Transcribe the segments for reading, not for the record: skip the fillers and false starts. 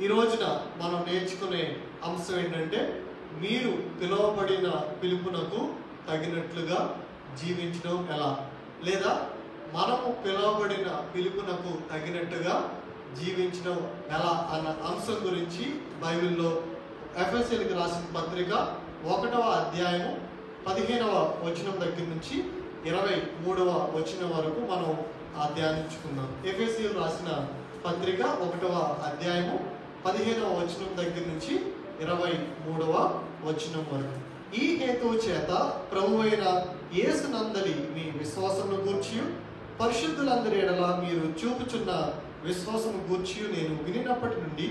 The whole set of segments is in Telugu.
ఈ రోజున మనం నేర్చుకునే అంశం ఏంటంటే, మీరు పిలువబడిన పిలుపునకు తగినట్లుగా జీవించడం ఎలా, లేదా మనము పిలువబడిన పిలుపునకు తగినట్టుగా జీవించడం ఎలా అన్న అంశం గురించి బైబిల్లో ఎఫెసీయులకు రాసిన పత్రిక 1వ అధ్యాయము 15వ వచనం దగ్గర నుంచి 23వ వచనం వరకు మనం ధ్యానించుకుందాం. ఎఫెసీయులకు రాసిన పత్రిక 1వ అధ్యాయము 15వ వచనం దగ్గర నుంచి 23వ వచనం వరకు. ఈ హేతువు చేత ప్రభువైన యేసునందలి మీ విశ్వాసమును గూర్చి పరిశుద్ధులందరి ఎడల మీరు చూపుచున్న విశ్వాసము గూర్చి నేను వినినప్పటి నుండి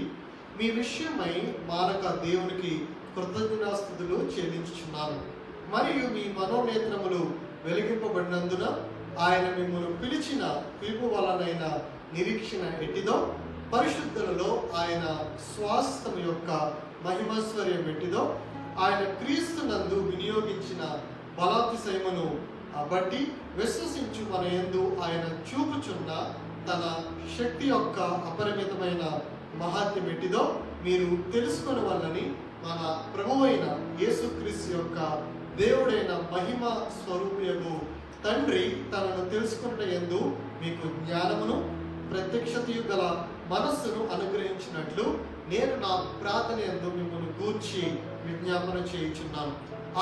మీ విషయమై మానక దేవునికి కృతజ్ఞతాస్తుతులు చెల్లించుచున్నాను. మరియు మీ మనోనేత్రములు వెలిగింపబడినందున ఆయన మిమ్మల్ని పిలిచిన పిలుపు వలనైన నిరీక్షణ ఎట్టిదో, పరిశుద్ధులలో ఆయన స్వాస్థ్యం యొక్క మహిమైశ్వర్యం ఎట్టిదో, ఆయన క్రీస్తునందు వినియోగించిన బలాతిశయమును బట్టి విశ్వసించు మన యందు ఆయన చూపుచున్న తన శక్తి యొక్క అపరిమితమైన మహాత్మ్యం ఎట్టిదో మీరు తెలుసుకునే వల్లని మన ప్రభువైన యేసుక్రీస్తు యొక్క దేవుడైన మహిమ స్వరూపియగు తండ్రి తనను తెలుసుకున్న యందు మీకు జ్ఞానమును ప్రత్యక్షతయు గల మనస్సును అనుగ్రహించినట్లు నేను నా ప్రార్థన యందు మిమ్మల్ని గూర్చి విజ్ఞాపన చేయుచున్నాను.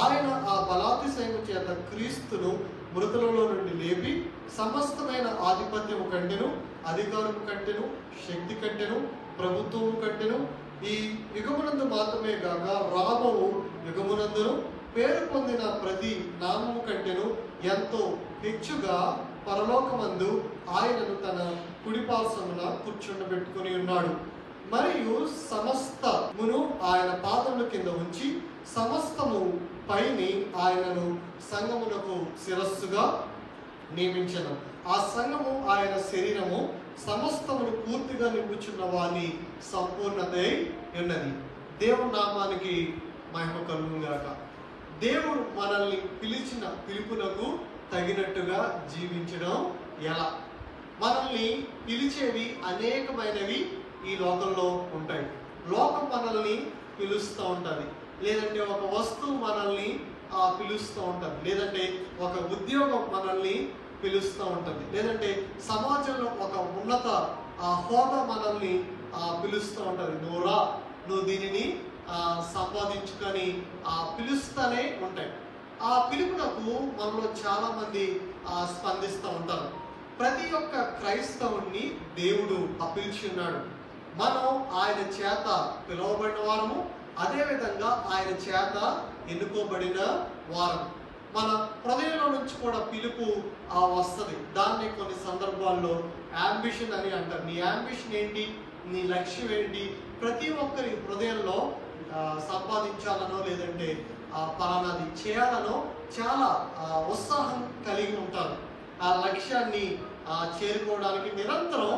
ఆయన ఆ బలాతిశయము చేత క్రీస్తును మృతులలో నుండి లేపి సమస్తమైన ఆధిపత్యము కంటెను, అధికారము కంటెను, శక్తి కంటెను, ప్రభుత్వము కంటెను, ఈ యుగమునందు మాత్రమే కాక రాబో యుగమునందును పేరు పొందిన ప్రతి నామము కంటెను ఎంతో హెచ్చుగా పరలోకమందు ఆయనను తన కుడిపార్శ్వమున కూర్చుండబెట్టుకుని ఉన్నాడు. మరియు సమస్తమును ఆయన పాదముల కింద ఉంచి సమస్తము పైని ఆయనను సంఘమునకు శిరస్సుగా నియమించను. ఆ సంఘము ఆయన శరీరము సమస్తమును పూర్తిగా నింపుచున్న వాని సంపూర్ణతై ఉన్నది. దేవుని నామానికి మహిమ కలుగుగాక. దేవుడు మనల్ని పిలిచిన పిలుపునకు తగినట్టుగా జీవించడం ఎలా? మనల్ని పిలిచేవి అనేకమైనవి ఈ లోకంలో ఉంటాయి. లోకం మనల్ని పిలుస్తూ ఉంటుంది, లేదంటే ఒక వస్తువు మనల్ని పిలుస్తూ ఉంటుంది, లేదంటే ఒక ఉద్యోగం మనల్ని పిలుస్తూ ఉంటుంది, లేదంటే సమాజంలో ఒక ఉన్నత హోదా మనల్ని పిలుస్తూ ఉంటుంది. నువ్వు దీనిని సంపాదించుకొని పిలుస్తూనే ఉంటాయి. ఆ పిలుపునకు మనలో చాలా మంది స్పందిస్తూ ఉంటారు. ప్రతి ఒక్క క్రైస్తవుణ్ణి దేవుడు పిలిచి ఉన్నాడు. మనం ఆయన చేత పిలువబడిన వారము, అదేవిధంగా ఆయన చేత ఎన్నుకోబడిన వారం. మన హృదయంలో నుంచి కూడా పిలుపు వస్తుంది. దాన్ని కొన్ని సందర్భాల్లో యాంబిషన్ అని అంటారు. నీ యాంబిషన్ ఏంటి, నీ లక్ష్యం ఏంటి? ప్రతి ఒక్కరి హృదయంలో సంపాదించాలనో లేదంటే పలానాది చేయాలనో చాలా ఉత్సాహం కలిగి ఉంటారు. ఆ లక్ష్యాన్ని చేరుకోవడానికి నిరంతరం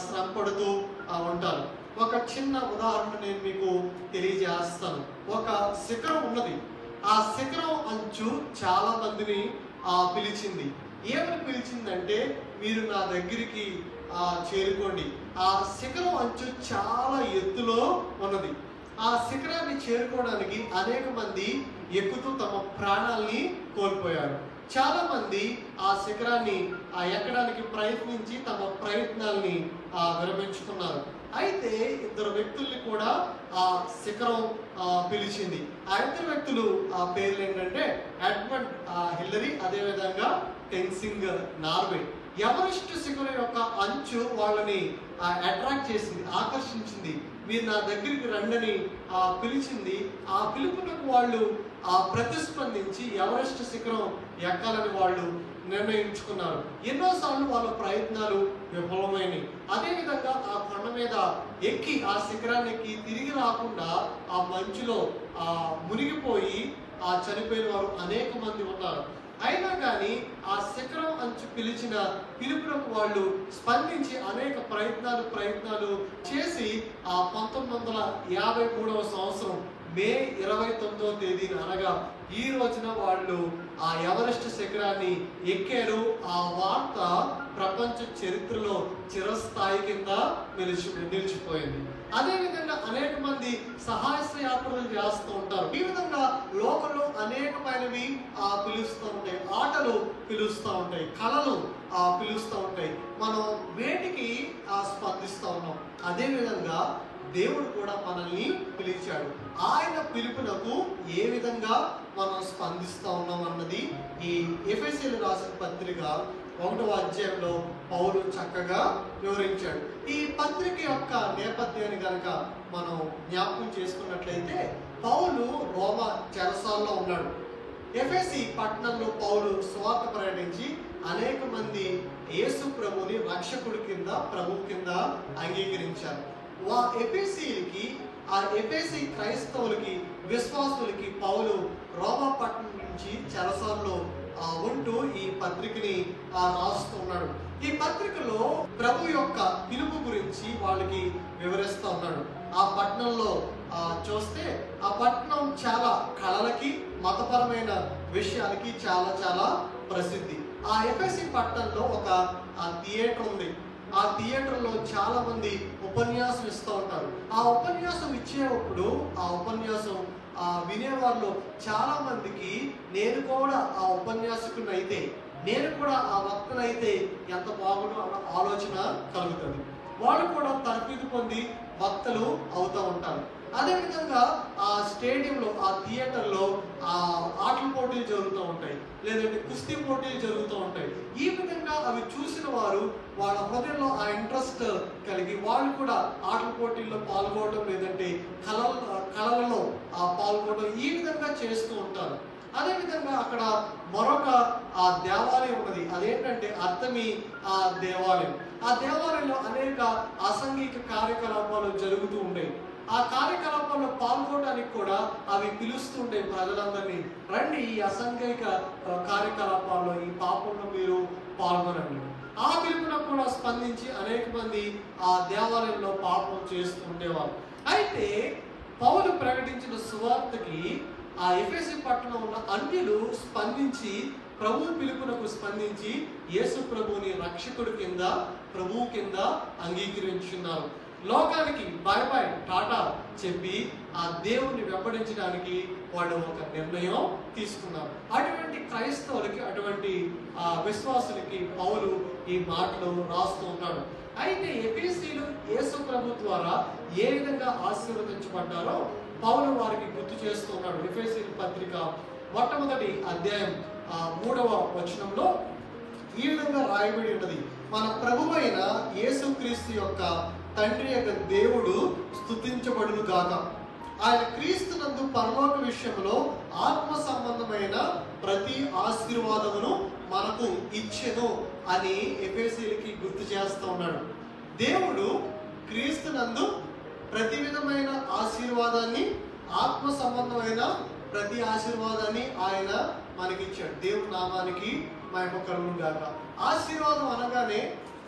శ్రమ పడుతూ ఉంటారు. ఒక చిన్న ఉదాహరణ నేను మీకు తెలియజేస్తాను. ఒక శిఖరం ఉన్నది. ఆ శిఖరం అంచు చాలా మందిని పిలిచింది. ఏమని పిలిచిందంటే, మీరు నా దగ్గరికి చేరుకోండి. ఆ శిఖరం అంచు చాలా ఎత్తులో ఉన్నది. ఆ శిఖరాన్ని చేరుకోవడానికి అనేక మంది ఎక్కుతూ తమ ప్రాణాలని కోల్పోయారు. చాలా మంది ఆ శిఖరాన్ని ఎక్కడానికి ప్రయత్నించి తమ ప్రయత్నాల్ని విరమించుకున్నారు. అయితే ఇద్దరు వ్యక్తుల్ని కూడా ఆ శిఖరం పిలిచింది. ఆ ఇద్దరు వ్యక్తులు పేర్లు ఏంటంటే ఎడ్మండ్ హిల్లరీ, అదేవిధంగా టెన్సింగ్ నార్వే. ఎవరెస్ట్ శిఖరం యొక్క అంచు వాళ్ళని అట్రాక్ట్ చేసింది, ఆకర్షించింది. మీరు నా దగ్గరికి రండని పిలిచింది. ఆ పిలుపునకు వాళ్ళు ప్రతిస్పందించి ఎవరెస్ట్ శిఖరం ఎక్కాలని వాళ్ళు నిర్ణయించుకున్నారు. ఎన్నోసార్లు వాళ్ళ ప్రయత్నాలు విఫలమైనవి. అదేవిధంగా ఆ కొండ మీద ఎక్కి ఆ శిఖరాన్ని ఎక్కి తిరిగి రాకుండా ఆ మంచులో మునిగిపోయి చనిపోయిన వారు అనేక మంది ఉన్నారు. అయినా కానీ ఆ శిఖరం అంచు పిలిచిన పిలుపులకు వాళ్ళు స్పందించి అనేక ప్రయత్నాలు చేసి 1953వ సంవత్సరం మే 29వ తేదీన, అనగా ఈ రోజున వాళ్ళు ఆ ఎవరెస్ట్ శిఖరాన్ని ఎక్కారు. ఆ వార్త ప్రపంచ చరిత్రలో చిరస్థాయి కింద నిలిచిపోయింది. అదేవిధంగా అనేక మంది సహాయ యాత్రలు చేస్తూ ఉంటారు. ఈ విధంగా లోకంలో అనేకమైనవి పిలుస్తూ ఉంటాయి, ఆటలు పిలుస్తూ ఉంటాయి, కళలు పిలుస్తూ ఉంటాయి. మనం వేటికి స్పందిస్తూ ఉన్నాం. అదేవిధంగా దేవుడు కూడా మనల్ని పిలిచాడు. ఆయన పిలుపునకు ఏ విధంగా మనం స్పందిస్తూ ఉన్నాం అన్నది ఈ ఎఫెసీయులు రాసిన పత్రిక 1వ అధ్యాయంలో పౌలు చక్కగా వివరించాడు. ఈ పత్రిక యొక్క నేపథ్యాన్ని కనుక మనం జ్ఞాపకం చేసుకున్నట్లయితే పౌలు రోమా చెరసాల్లో ఉన్నాడు. ఎఫెసీ పట్టణంలో పౌలు సువార్త ప్రకటించి అనేక మంది యేసు ప్రభుని రక్షకుడి కింద, ప్రభు కింద అంగీకరించారు. ఎఫెసీ క్రైస్తవులకి, విశ్వాసులకి పౌలు రోమా పట్టణం నుంచి చెరసాల్లో ఉంటూ ఈ పత్రికని రాస్తున్నాడు. ఈ పత్రికలో ప్రభు యొక్క పిలుపు గురించి వాళ్ళకి వివరిస్తూ ఉన్నాడు. ఆ పట్టణంలో చూస్తే ఆ పట్టణం చాలా కళలకి, మతపరమైన విషయాలకి చాలా చాలా ప్రసిద్ధి. ఆ ఎఫెసీ పట్టణంలో ఒక థియేటర్ ఉంది. ఆ థియేటర్లో చాలా మంది ఉపన్యాసం ఇస్తూ ఉంటారు. ఆ ఉపన్యాసం ఇచ్చేటప్పుడు ఆ ఉపన్యాసం వినేవాళ్ళు చాలా మందికి నేను కూడా ఆ ఉపన్యాసకుని అయితే, నేను కూడా ఆ వక్తనైతే ఎంత బాగుండో అన్న ఆలోచన కలుగుతుంది. వాళ్ళు కూడా తరఫీదు పొంది వక్తలు అవుతూ ఉంటారు. అదేవిధంగా ఆ స్టేడియంలో, ఆ థియేటర్లో ఆటల పోటీలు జరుగుతూ ఉంటాయి, లేదంటే కుస్తీ పోటీలు జరుగుతూ ఉంటాయి. ఈ విధంగా అవి చూసిన వారు వాళ్ళ హృదయంలో ఆ ఇంట్రెస్ట్ కలిగి వాళ్ళు కూడా ఆటల పోటీల్లో పాల్గొనడం, లేదంటే కళలలో పాల్గొనడం, ఈ విధంగా చేస్తూ ఉంటారు. అదేవిధంగా అక్కడ మరొక దేవాలయం ఉన్నది. అదేంటంటే అర్తమి దేవాలయం. ఆ దేవాలయంలో అనేక అసాంఘిక కార్యకలాపాలు జరుగుతూ ఉండేవి. ఆ కార్యకలాపాల్లో పాల్గొనడానికి కూడా అవి పిలుస్తుండే ప్రజలందరినీ, రండి ఈ అసాంఘిక కార్యకలాపాల్లో, ఈ పాపంలో మీరు పాల్గొనండి. ఆ పిలుపున కూడా స్పందించి అనేక మంది ఆ దేవాలయంలో పాపం చేస్తూ ఉండేవారు. అయితే పౌలు ప్రకటించిన సువార్తకి ఆ ఎఫెసీ పట్టణంలో ఉన్న అన్యులు స్పందించి, ప్రభు పిలుపునకు స్పందించి యేసు ప్రభువుని రక్షకుడి కింద, ప్రభువు కింద అంగీకరించున్నారు. లోకానికి బాయ్ బాయ్ టాటా చెప్పి ఆ దేవుణ్ణి వెంబడించడానికి వాళ్ళు ఒక నిర్ణయం తీసుకున్నారు. అటువంటి క్రైస్తవులకి, అటువంటి విశ్వాసులకి పౌలు ఈ మాటలు రాస్తూ ఉన్నాడు. అయితే ఎఫెసీయులు యేసు ప్రభు ద్వారా ఏ విధంగా ఆశీర్వదించబడ్డారో పౌలు వారికి గుర్తు చేస్తూ ఉన్నాడు. ఎఫెసీయుల పత్రిక 1వ అధ్యాయం 3వ వచనంలో ఈ విధంగా రాయబడి ఉన్నది: మన ప్రభువైన యేసుక్రీస్తు యొక్క తండ్రి యొక్క దేవుడు స్తుతించబడును గాక. ఆయన క్రీస్తునందు పరలోక విషయంలో ఆత్మ సంబంధమైన ప్రతి ఆశీర్వాదమును మనకు ఇచ్చెను అని ఎఫెసీయులకి గుర్తు చేస్తూ ఉన్నాడు. దేవుడు క్రీస్తునందు ప్రతి విధమైన ఆశీర్వాదాన్ని, ఆత్మ సంబంధమైన ప్రతి ఆశీర్వాదాన్ని ఆయన మనకిచ్చాడు. దేవుడి నామానికి మహిమ కలుగును గాక. ఆశీర్వాదం అనగానే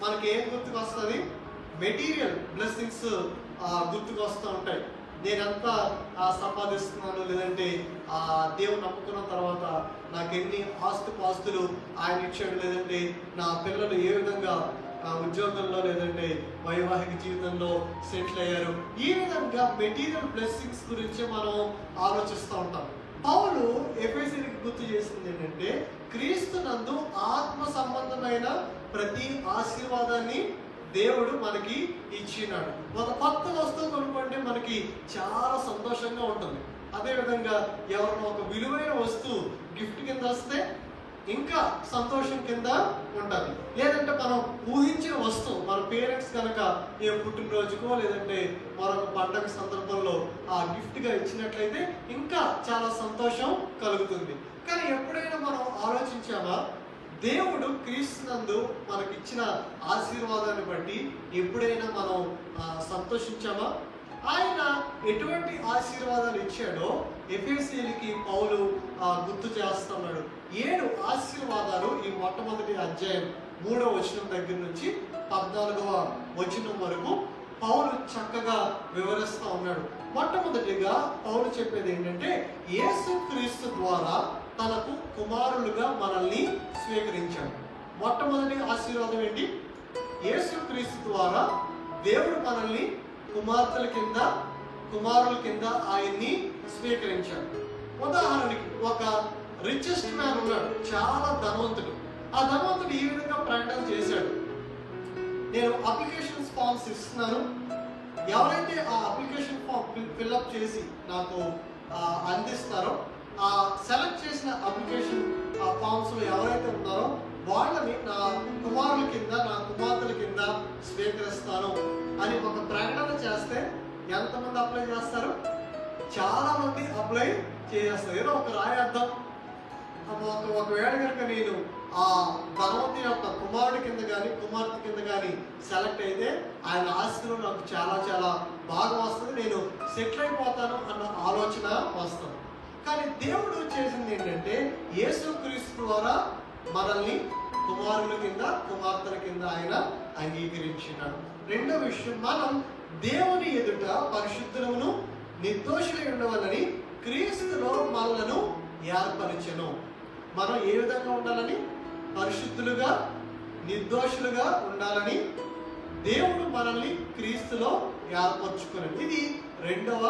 మనకి ఏం గుర్తుకు వస్తుంది? మెటీరియల్ బ్లెస్సింగ్స్ గుర్తుకు వస్తూ ఉంటాయి. నేనంతా సంపాదిస్తున్నాను, లేదంటే దేవుడు నమ్ముకున్న తర్వాత నాకు ఎన్ని ఆస్తుపాస్తులు ఆయన ఇచ్చాడు, లేదంటే నా పిల్లలు ఏ విధంగా ఉద్యోగంలో లేదంటే వైవాహిక జీవితంలో సెటిల్ అయ్యారు. ఈ విధంగా మెటీరియల్ బ్లెస్సింగ్స్ గురించి మనం ఆలోచిస్తూ ఉంటాం. పౌలు ఎఫెసీయులకు గుర్తు చేసింది ఏంటంటే, క్రీస్తునందు ఆత్మ సంబంధమైన ప్రతి ఆశీర్వాదాన్ని దేవుడు మనకి ఇచ్చినాడు. ఒక కొత్త వస్తువు కొనుక్కుంటే మనకి చాలా సంతోషంగా ఉంటుంది. అదేవిధంగా ఎవరైనా ఒక విలువైన వస్తువు గిఫ్ట్ కింద వస్తే ఇంకా సంతోషం కింద ఉంటుంది. లేదంటే మనం ఊహించిన వస్తువు మన పేరెంట్స్ కనుక ఏ పుట్టినరోజుకో లేదంటే మరొక పండగ సందర్భంలో ఆ గిఫ్ట్గా ఇచ్చినట్లయితే ఇంకా చాలా సంతోషం కలుగుతుంది. కానీ ఎప్పుడైనా మనం ఆలోచించామా, దేవుడు క్రీస్తునందు మనకిచ్చిన ఆశీర్వాదాన్ని బట్టి ఎప్పుడైనా మనం సంతోషించామా? ఆయన ఎటువంటి ఆశీర్వాదాలు ఇచ్చాడో ఎఫెసీయులకి పౌలు గుర్తు చేస్తున్నాడు. 7 ఆశీర్వాదాలు ఈ మొట్టమొదటి అధ్యాయం 3వ వచనం దగ్గర నుంచి 14వ వచనం వరకు పౌలు చక్కగా వివరిస్తూ ఉన్నాడు. మొట్టమొదటిగా పౌలు చెప్పేది ఏంటంటే యేసుక్రీస్తు ద్వారా తనకు కుమారులుగా మనల్ని స్వీకరించాడు. మొట్టమొదటి ఆశీర్వాదం ఏంటి? యేసుక్రీస్తు ద్వారా దేవుడు మనల్ని కుమారుల కింద ఆయన్ని స్వీకరించాడు. ఉదాహరణకి ఒక రిచెస్ట్ మ్యాన్ ఉన్నాడు, చాలా ధనవంతుడు. ఆ ధనవంతుడు ఈ విధంగా ప్రకటన చేశాడు, నేను అప్లికేషన్ ఫామ్స్ ఇస్తున్నాను, ఎవరైతే ఆ అప్లికేషన్ ఫామ్ ఫిల్అప్ చేసి నాకు అందిస్తారో, ఆ సెలెక్ట్ చేసిన అప్లికేషన్ ఫామ్స్ లో ఎవరైతే ఉన్నారో వాళ్ళని నా కుమారుల కింద, నా కుమార్తెల కింద స్వీకరిస్తాను అని ఒక ప్రకటన చేస్తే ఎంతమంది అప్లై చేస్తారు? చాలా మంది అప్లై చేస్తారు. ఏదో ఒక రాయర్థం, ఒకవేళ కనుక నేను ఆ ధనవంతి యొక్క కుమారుడి కింద కానీ కుమార్తె కింద కానీ సెలెక్ట్ అయితే ఆయన ఆశీర్వాదం నాకు చాలా చాలా బాగా వస్తుంది, నేను సెటిల్ అయిపోతాను అన్న ఆలోచన వస్తుంది. కానీ దేవుడు చేసింది ఏంటంటే యేసుక్రీస్తు ద్వారా మనల్ని కుమారుల కింద కుమార్తెల కింద ఆయన అంగీకరించినాడు. రెండో విషయం, మనం దేవుని ఎదుట పరిశుద్ధులను నిర్దోషులై ఉండవాలని క్రీస్తులో మనలను ఏర్పరిచెను. మనం ఏ విధంగా ఉండాలని? పరిశుద్ధులుగా నిర్దోషులుగా ఉండాలని దేవుడు మనల్ని క్రీస్తులో ఏర్పరచుకున్నాడు. ఇది రెండవ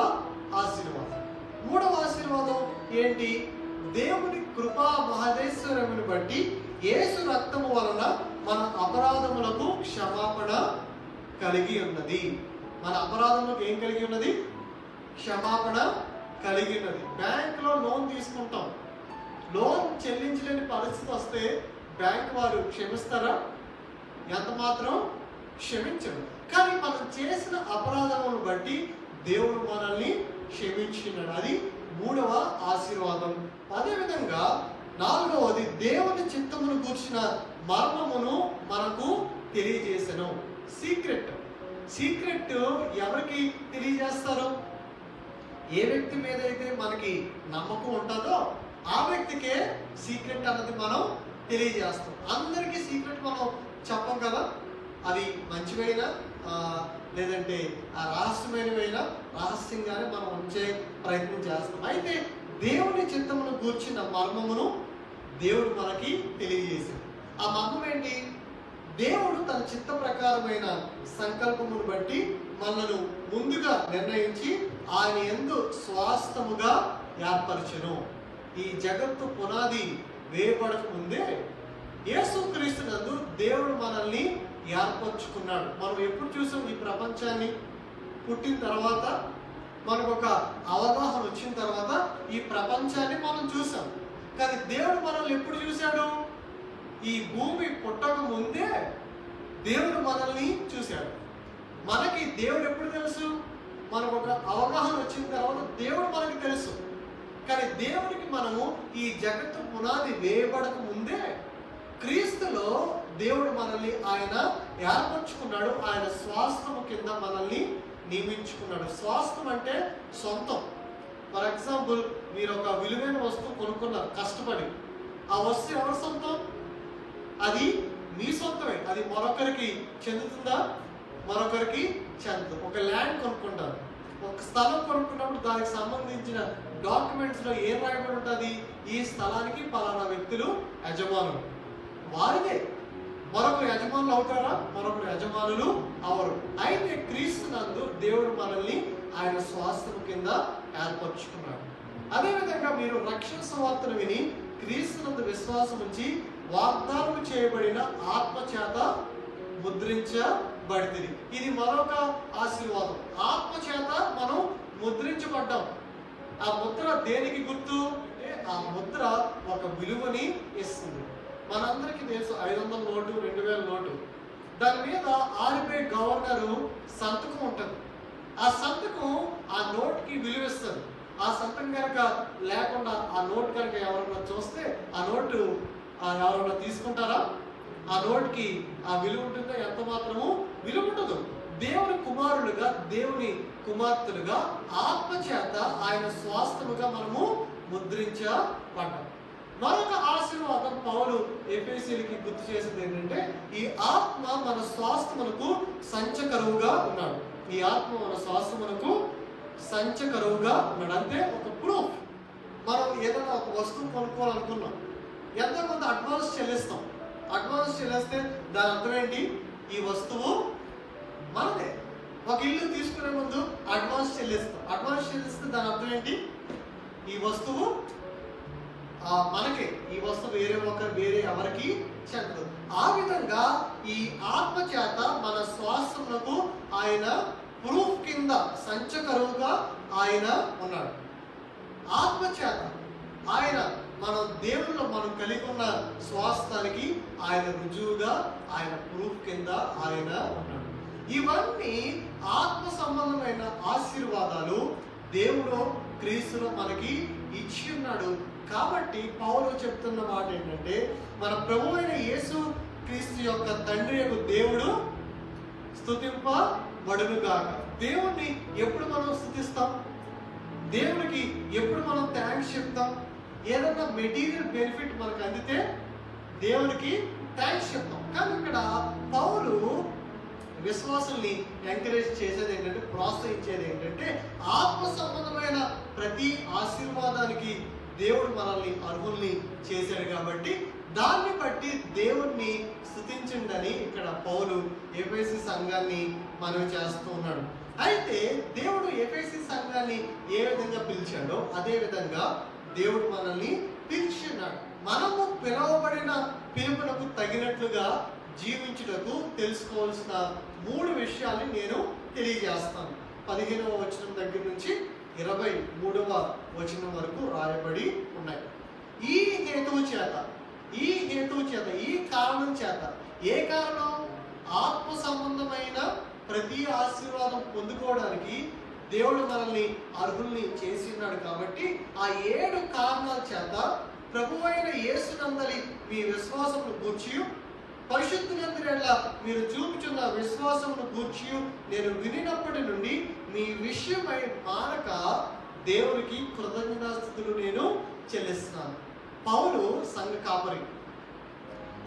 ఆశీర్వాదం. మూడవ ఆశీర్వాదం ఏంటి? దేవుని కృపా మహదేశ్వరమును బట్టి యేసు రక్తము వలన మన అపరాధములకు క్షమాపణ కలిగి ఉన్నది. మన అపరాధములకు ఏం కలిగి ఉన్నది? క్షమాపణ కలిగి ఉన్నది. బ్యాంకులో లోన్ తీసుకుంటాం, లోన్ చెల్లించలేని పరిస్థితి వస్తే బ్యాంక్ వారు క్షమిస్తారా? ఎంత మాత్రం క్షమించరు. కానీ మనం చేసిన అపరాధములను బట్టి దేవుడు మనల్ని క్షమించినాడు. అది మూడవ ఆశీర్వాదం. అదేవిధంగా నాలుగవది, దేవుని చిత్తమును గూర్చిన మర్మమును మనకు తెలియజేసెను. సీక్రెట్ ఎవరికి తెలియజేస్తారు? ఏ వ్యక్తి మీద అయితే మనకి నమ్మకం ఉంటుందో ఆ వ్యక్తికే సీక్రెట్ అన్నది మనం తెలియజేస్తాం. అందరికీ సీక్రెట్ మనం చెప్పం కదా, అవి మంచివైనా లేదంటే రహస్యమైనవైనా రహస్యంగానే మనం ఉంచే ప్రయత్నం చేస్తాం. అయితే దేవుని చిత్తమును గూర్చిన మర్మమును దేవుడు మనకి తెలియజేశాడు. ఆ మర్మం ఏంటి? దేవుడు తన చిత్త ప్రకారమైన సంకల్పమును బట్టి మనను ముందుగా నిర్ణయించి ఆయన యందు స్వాస్థముగా ఏర్పరచెను. ఈ జగత్తు పునాది వేయబడక ముందే యేసుక్రీస్తునందు దేవుడు మనల్ని ఏర్పరచుకున్నాడు. మనం ఎప్పుడు చూసాం? ఈ ప్రపంచాన్ని పుట్టిన తర్వాత, మనకు ఒక అవగాహన వచ్చిన తర్వాత ఈ ప్రపంచాన్ని మనం చూసాం. కానీ దేవుడు మనల్ని ఎప్పుడు చూశాడు? ఈ భూమి పుట్టక ముందే దేవుడు మనల్ని చూశాడు. మనకి దేవుడు ఎప్పుడు తెలుసు? మనకు ఒక అవగాహన వచ్చిన తర్వాత దేవుడు మనకి తెలుసు. కానీ దేవుడికి మనము ఈ జగత్తు పునాది వేయబడక ముందే క్రీస్తులో దేవుడు మనల్ని ఆయన ఏర్పరచుకున్నాడు. ఆయన స్వాస్థము కింద మనల్ని నియమించుకున్నాడు. స్వాస్థం అంటే సొంతం. ఫర్ ఎగ్జాంపుల్, మీరు ఒక విలువైన వస్తువు కొనుక్కున్నారు కష్టపడి, ఆ వస్తువు ఎవరి సొంతం? అది మీ సొంతమే. అది మరొకరికి చెందుతుందా? మరొకరికి చెందదు. ఒక ల్యాండ్ కొనుక్కుంటారు, ఒక స్థలం కొనుక్కున్నప్పుడు దానికి సంబంధించిన డాక్యుమెంట్స్ లో ఏం రాయబడి ఉంటుంది? ఈ స్థలానికి పలానా వ్యక్తులు యజమానులు, వారిదే. మరొకరు యజమానులు అవుతారా? మరొకరు యజమానులు అవరు. అయితే క్రీస్తునందు దేవుడు మనల్ని ఆయన స్వాస్థ్యం కింద ఏర్పరచుకున్నాడు. అదేవిధంగా మీరు రక్షణ సువార్తను విని క్రీస్తునందు విశ్వాసం ఉంచి వాగ్దానం చేయబడిన ఆత్మ చేత ముద్రించబడింది. ఇది మరొక ఆశీర్వాదం. ఆత్మ చేత మనం ముద్రించబడ్డాం. ఆ ముద్ర దేనికి గుర్తు అంటే ఆ ముద్ర ఒక విలువని ఇస్తుంది. మనందరికీ తెలుసు 500 నోటు, 2000 నోటు, దాని మీద ఆర్బీఐ గవర్నరు సంతకం ఉంటుంది. ఆ సంతకం ఆ నోట్కి విలువిస్తుంది. ఆ సంతకం కనుక లేకుండా ఆ నోట్ కనుక ఎవరన్నా చూస్తే ఆ నోటు ఎవరన్నా తీసుకుంటారా? ఆ నోట్కి ఆ విలువ ఉంటుందో? ఎంత మాత్రము విలువ ఉండదు. దేవుని కుమారులుగా, దేవుని కుమార్తెలుగా ఆత్మ చేత ఆయన స్వాస్థముగా మనము ముద్రించబడ్డాం. మరొక ఆశీర్వాదం పౌలు ఎఫెసీయులకి గుర్తు చేసింది ఏంటంటే ఈ ఆత్మ మన స్వాస్థ్యమునకు సంచకరువుగా ఉన్నాడు. ఈ ఆత్మ మన స్వాస్థ్యమునకు సంచకరువుగా ఉన్నాడు. అంటే ఒక ప్రూఫ్. మనం ఏదైనా ఒక వస్తువు కొనుక్కోవాలనుకున్నాం, ఎంతో కొంత అడ్వాన్స్ చెల్లిస్తాం. అడ్వాన్స్ చెల్లిస్తే దాని అర్థం ఏంటి? ఈ వస్తువు మనదే. ఒక ఇల్లు తీసుకునే ముందు అడ్వాన్స్ చెల్లిస్తాం. అడ్వాన్స్ చెల్లిస్తే దాని అర్థం ఏంటి? ఈ వస్తువు మనకే. ఈ వస్తువు వేరే ఎవరికి చెందదు. ఆ విధంగా ఈ ఆత్మ చేత మన శ్వాసములకు ఆయన ప్రూఫ్ కింద సంచకరువుగా ఆయన ఉన్నాడు. ఆత్మ చేత ఆయన మన దేవుళ్ళు మనం కలిగి ఉన్న శ్వాసానికి ఆయన రుజువుగా, ఆయన ప్రూఫ్ కింద ఆయన ఉన్నాడు. ఇవన్నీ ఆత్మ సంబంధమైన ఆశీర్వాదాలు దేవుడు క్రీస్తులో మనకి ఇచ్చి ఉన్నాడు. కాబట్టి పౌలు చెప్తున్న మాట ఏంటంటే, మన ప్రభు అయిన యేసు క్రీస్తు యొక్క తండ్రి యొక్క దేవుడు స్తుతింపబడునుగాక. దేవుణ్ణి ఎప్పుడు మనం స్తుతిస్తాం? దేవునికి ఎప్పుడు మనం థ్యాంక్స్ చెప్తాం? ఏదన్నా మెటీరియల్ బెనిఫిట్ మనకు అందితే దేవునికి థ్యాంక్స్ చెప్తాం. కానీ ఇక్కడ పౌలు విశ్వాసుల్ని ఎంకరేజ్ చేసేది ఏంటంటే, ప్రోత్సహించేది ఏంటంటే, ఆత్మ సంబంధమైన ప్రతి ఆశీర్వాదానికి దేవుడు మనల్ని అర్హుల్ని చేశాడు. కాబట్టి దాన్ని బట్టి దేవుణ్ణి స్తుతించండి ఇక్కడ పౌలు ఎఫెసీ సంఘాన్ని మనవి చేస్తూ ఉన్నాడు. అయితే దేవుడు ఎఫెసీ సంఘాన్ని ఏ విధంగా పిలిచాడో అదే విధంగా దేవుడు మనల్ని పిలిచినాడు. మనము పిలువబడిన పిలుపునకు తగినట్లుగా జీవించుటకు తెలుసుకోవాల్సిన 3 విషయాల్ని నేను తెలియజేస్తాను. 15వ వచనం దగ్గర నుంచి 23వ వచనం వరకు రాయబడి ఉన్నాయి. ఈ హేతువు చేత, ఈ కారణం చేత. ఏ కారణం? ఆత్మ సంబంధమైన ప్రతి ఆశీర్వాదం పొందుకోవడానికి దేవుడు మనల్ని అర్హుల్ని చేసి ఉన్నాడు. కాబట్టి ఆ 7 కారణాల చేత ప్రభువైన యేసునందలి మీ విశ్వాసమును గూర్చి, పరిశుద్ధులందరిలా మీరు చూపుచున్న విశ్వాసమును గూర్చి నేను వినినప్పటి నుండి మీ విషయమై మానక దేవునికి కృతజ్ఞతాస్తుతులు నేను చెల్లిస్తున్నాను. పౌలు సంఘ కాపరి.